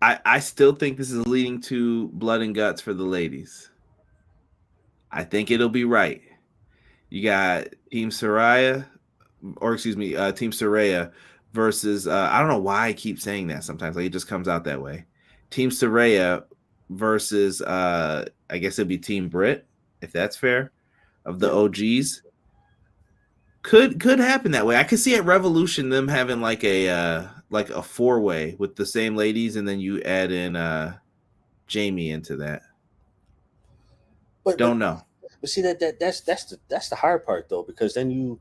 I still think this is leading to blood and guts for the ladies. I think it'll be right. You got Team Saraya versus I don't know why I keep saying that sometimes. Like it just comes out that way. Team Saraya versus I guess it'd be Team Brit, if that's fair, of the OGs. Could happen that way. I could see at Revolution them having like a 4-way with the same ladies, and then you add in Jamie into that. But Don't know. But see that's the hard part though, because then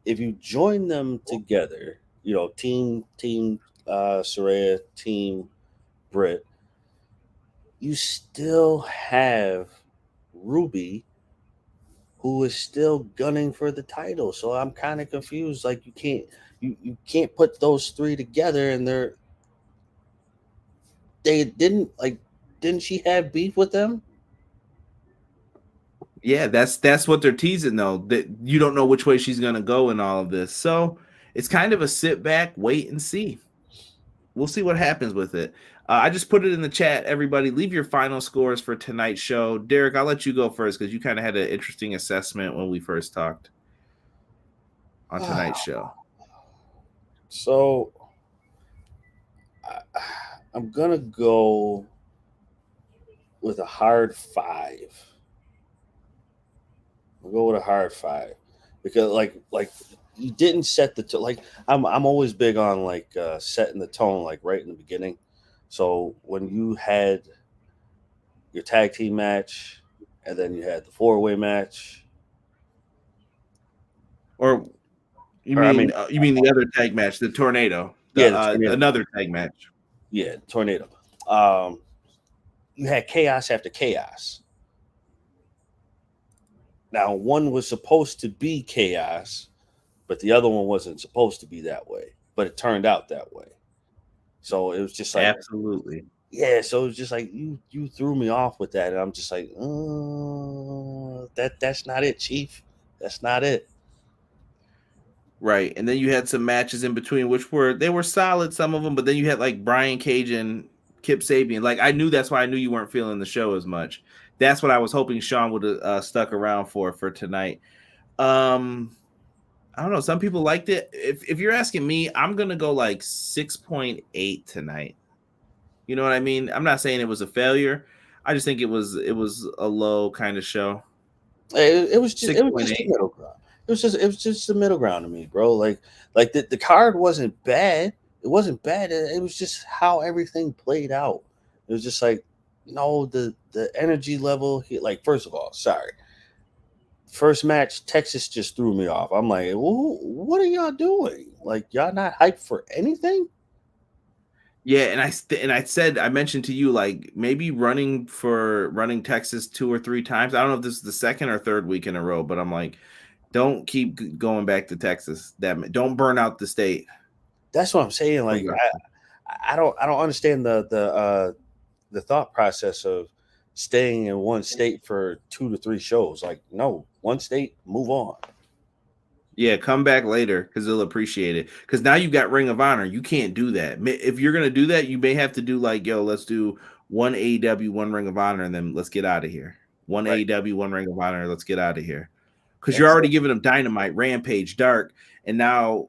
if you join them together, team Saraya, team Brit, you still have Ruby, who is still gunning for the title. So I'm kind of confused. Like you can't put those three together, and didn't she have beef with them? Yeah, that's what they're teasing though. That you don't know which way she's gonna go in all of this. So it's kind of a sit back, wait and see. We'll see what happens with it. I just put it in the chat. Everybody, leave your final scores for tonight's show. Derek, I'll let you go first because you kind of had an interesting assessment when we first talked on tonight's show. So I'm gonna go with a hard 5. I'll go with a hard 5 because like you didn't set the tone. Like I'm always big on like setting the tone like right in the beginning. So when you had your tag team match and then you had the 4-way match, or you mean the other tag match, the tornado? Tornado. Another tag match. Yeah, tornado. You had chaos after chaos. Now, one was supposed to be chaos, but the other one wasn't supposed to be that way. But it turned out that way. So it was just like absolutely. Yeah, so it was just like you threw me off with that, and I'm just like, that's not it, Chief. That's not it. Right, and then you had some matches in between, which they were solid, some of them, but then you had like Brian Cage and Kip Sabian. Like that's why I knew you weren't feeling the show as much. That's what I was hoping Sean would have stuck around for tonight. I don't know. Some people liked it. If you're asking me, I'm gonna go like 6.8 tonight. You know what I mean? I'm not saying it was a failure. I just think it was a low kind of show. It was just the middle ground. It was just the middle ground to me, bro. Like the card wasn't bad. It wasn't bad. It was just how everything played out. It was just like, the energy level. Like, first of all, sorry. First match, Texas just threw me off. I'm like, what are y'all doing? Like, y'all not hyped for anything? Yeah, and I mentioned to you like maybe running Texas 2 or 3 times. I don't know if this is the second or third week in a row, but I'm like, don't keep going back to Texas. Don't burn out the state. That's what I'm saying. Like I don't understand the thought process of staying in one state for 2 to 3 shows. Like, no, one state, move on. Yeah, come back later because they'll appreciate it. Because now you've got Ring of Honor. You can't do that. If you're going to do that, you may have to do like, let's do one AEW, one Ring of Honor, and then let's get out of here. One right. AEW, one Ring of Honor, let's get out of here. Because you're already giving them Dynamite, Rampage, Dark, and now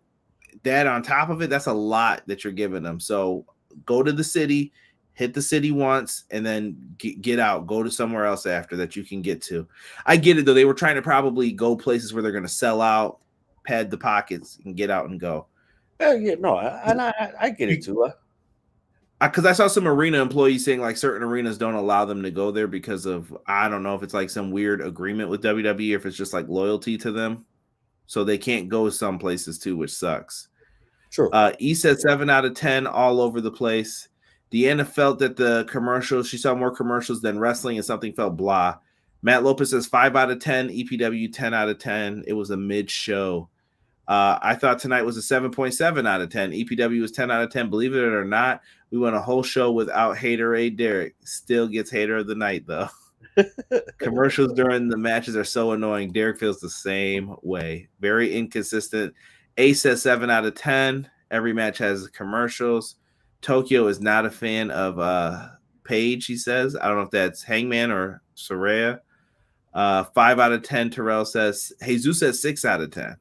that on top of it, that's a lot that you're giving them. So go to the city, hit the city once, and then get out. Go to somewhere else after that you can get to. I get it, though. They were trying to probably go places where they're going to sell out, pad the pockets, and get out and go. Yeah, no, I get it too. Because I saw some arena employees saying like certain arenas don't allow them to go there because of, I don't know if it's like some weird agreement with WWE or if it's just like loyalty to them. So they can't go some places too, which sucks. Sure. E said 7 out of 10 all over the place. Deanna felt that the commercials, she saw more commercials than wrestling and something felt blah. Matt Lopez says 5 out of 10, EPW 10 out of 10. It was a mid show. I thought tonight was a 7.7 out of 10. EPW was 10 out of 10. Believe it or not, we went a whole show without Haterade Derek. Still gets hater of the night, though. Commercials during the matches are so annoying. Derek feels the same way. Very inconsistent. A says 7 out of 10. Every match has commercials. Tokyo is not a fan of Page, he says. I don't know if that's Hangman or Saraya. 5 out of 10, Terrell says. Jesus says 6 out of 10.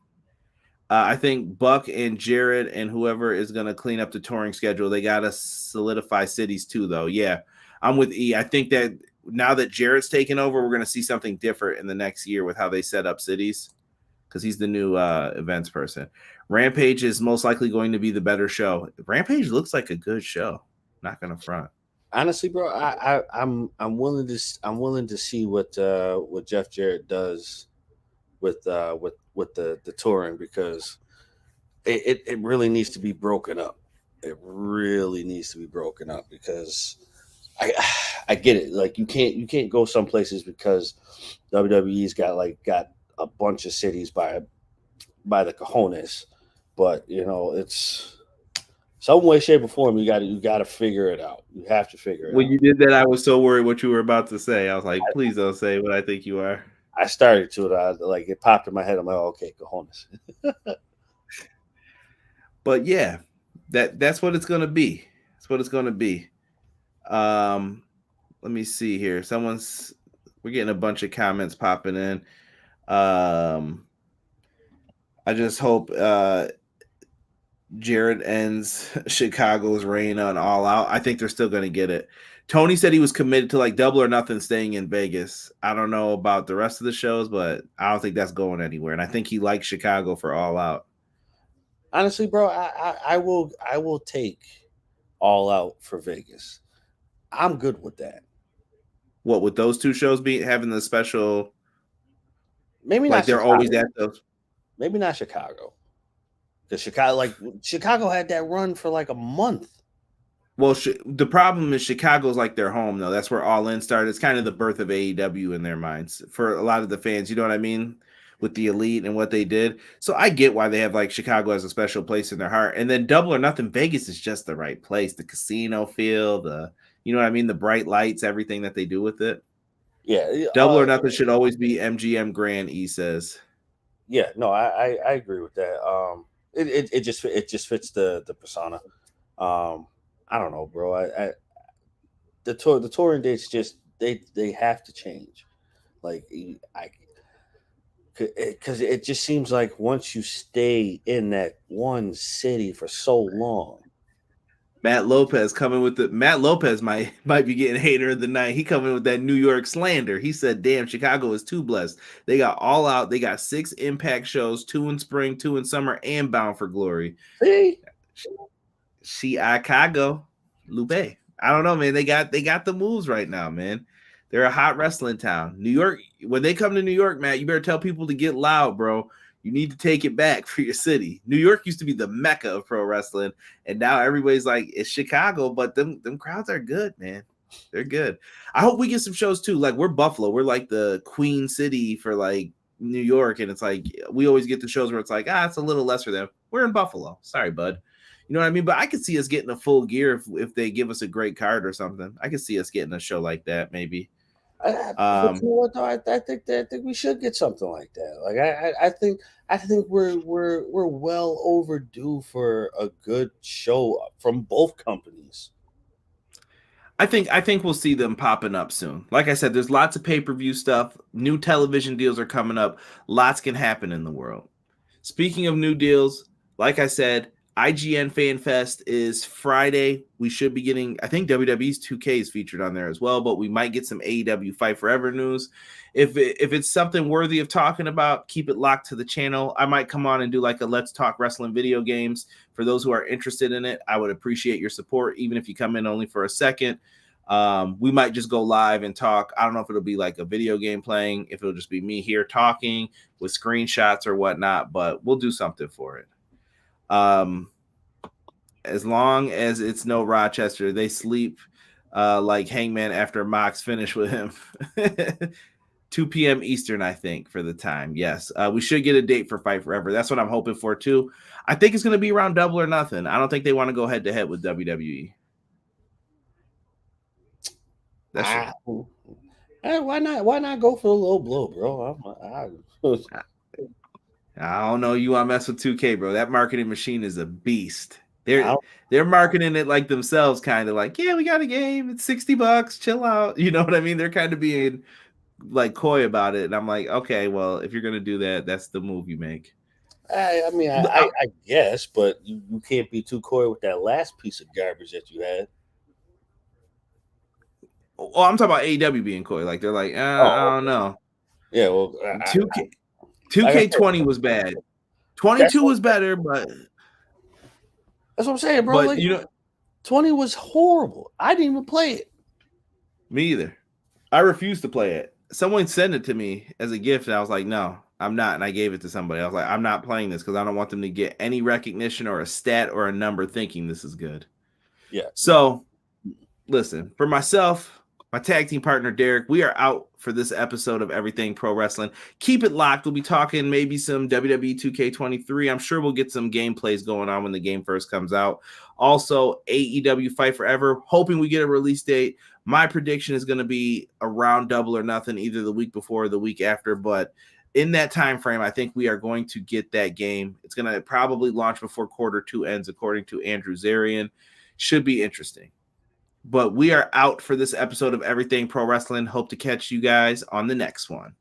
I think Buck and Jared and whoever is going to clean up the touring schedule, they got to solidify cities too, though. Yeah, I'm with E. I think that now that Jarrett's taken over, we're going to see something different in the next year with how they set up cities, because he's the new events person. Rampage is most likely going to be the better show. Rampage looks like a good show. Not going to front. Honestly, bro, I'm willing to see what Jeff Jarrett does with the touring, because it really needs to be broken up. It really needs to be broken up, because I get it. Like, you can't go some places because WWE's got a bunch of cities by the cojones, but it's some way, shape, or form. You got to figure it out. You have to figure it out. When you did that, I was so worried what you were about to say. I was like, please don't say what I think you are. I started to it. It popped in my head. I'm like, oh, okay, cojones. But yeah, that's what it's gonna be. That's what it's gonna be. Let me see here. We're getting a bunch of comments popping in. I just hope Jarrett ends Chicago's reign on All Out. I think they're still gonna get it. Tony said he was committed to Double or Nothing staying in Vegas. I don't know about the rest of the shows, but I don't think that's going anywhere. And I think he likes Chicago for All Out. Honestly, bro, I will take All Out for Vegas. I'm good with that. What, with those two shows having the special? Maybe not. They're Chicago. always at those. Maybe not Chicago. Because Chicago had that run for a month. Well, the problem is Chicago's their home, though. That's where All In started. It's kind of the birth of AEW in their minds for a lot of the fans. You know what I mean? With the Elite and what they did. So I get why they have Chicago as a special place in their heart. And then Double or Nothing Vegas is just the right place. The casino feel, you know what I mean? The bright lights, everything that they do with it. Yeah. Double or Nothing should always be MGM Grand, E says. Yeah, no, I agree with that. It just fits the persona. I don't know, bro. The touring dates just they have to change. Because it just seems like once you stay in that one city for so long. Matt Lopez might be getting hater of the night. He coming with that New York slander. He said, damn, Chicago is too blessed. They got All Out. They got 6 Impact shows, 2 in spring, 2 in summer, and Bound for Glory. See? Chicago. Lupe. I don't know, man. They got the moves right now, man. They're a hot wrestling town. New York, when they come to New York, Matt, you better tell people to get loud, bro. You need to take it back for your city. New York used to be the mecca of pro wrestling, and now everybody's like, it's Chicago, but them crowds are good, man. They're good. I hope we get some shows too. We're Buffalo. We're the Queen City for New York, and it's we always get the shows where it's it's a little lesser than. We're in Buffalo. Sorry, bud. You know what I mean? But I could see us getting a full gear if they give us a great card or something. I could see us getting a show like that, maybe. But you know what, though? I think we should get something like that. I think we're well overdue for a good show from both companies. I think we'll see them popping up soon. Like I said, there's lots of pay-per-view stuff. New television deals are coming up. Lots can happen in the world. Speaking of new deals, like I said, IGN Fan Fest is Friday. We should be getting, I think WWE's 2K is featured on there as well, but we might get some AEW Fight Forever news. If it's something worthy of talking about, keep it locked to the channel. I might come on and do a Let's Talk Wrestling video games. For those who are interested in it, I would appreciate your support, even if you come in only for a second. We might just go live and talk. I don't know if it'll be a video game playing, if it'll just be me here talking with screenshots or whatnot, but we'll do something for it. As long as it's no Rochester, they sleep like Hangman after Mox finished with him. 2 p.m. Eastern, I think, for the time. Yes, we should get a date for Fight Forever. That's what I'm hoping for too. I think it's going to be around Double or Nothing. I don't think they want to go head to head with WWE. Why not? Why not go for a little blow, bro? I don't know. You want to mess with 2K, bro? That marketing machine is a beast. They're marketing it like themselves, kind of yeah, we got a game. It's $60. Chill out. You know what I mean? They're kind of being coy about it, and I'm like, okay, well, if you're gonna do that, that's the move you make. I guess, but you can't be too coy with that last piece of garbage that you had. Oh, I'm talking about AEW being coy. Like they're like, I don't know. Yeah, well, 2K20 was bad. 22 was better, but that's what I'm saying, bro. But like, 20 was horrible. I didn't even play it. Me either. I refused to play it. Someone sent it to me as a gift, and I was like, no, I'm not. And I gave it to somebody. I was like, I'm not playing this because I don't want them to get any recognition or a stat or a number thinking this is good. Yeah. So, listen, for myself, my tag team partner, Derek, we are out for this episode of Everything Pro Wrestling. Keep it locked. We'll be talking maybe some WWE 2K23. I'm sure we'll get some gameplays going on when the game first comes out. Also, AEW Fight Forever, hoping we get a release date. My prediction is going to be around Double or Nothing, either the week before or the week after. But in that time frame, I think we are going to get that game. It's going to probably launch before Q2 ends, according to Andrew Zarian. Should be interesting. But we are out for this episode of Everything Pro Wrestling. Hope to catch you guys on the next one.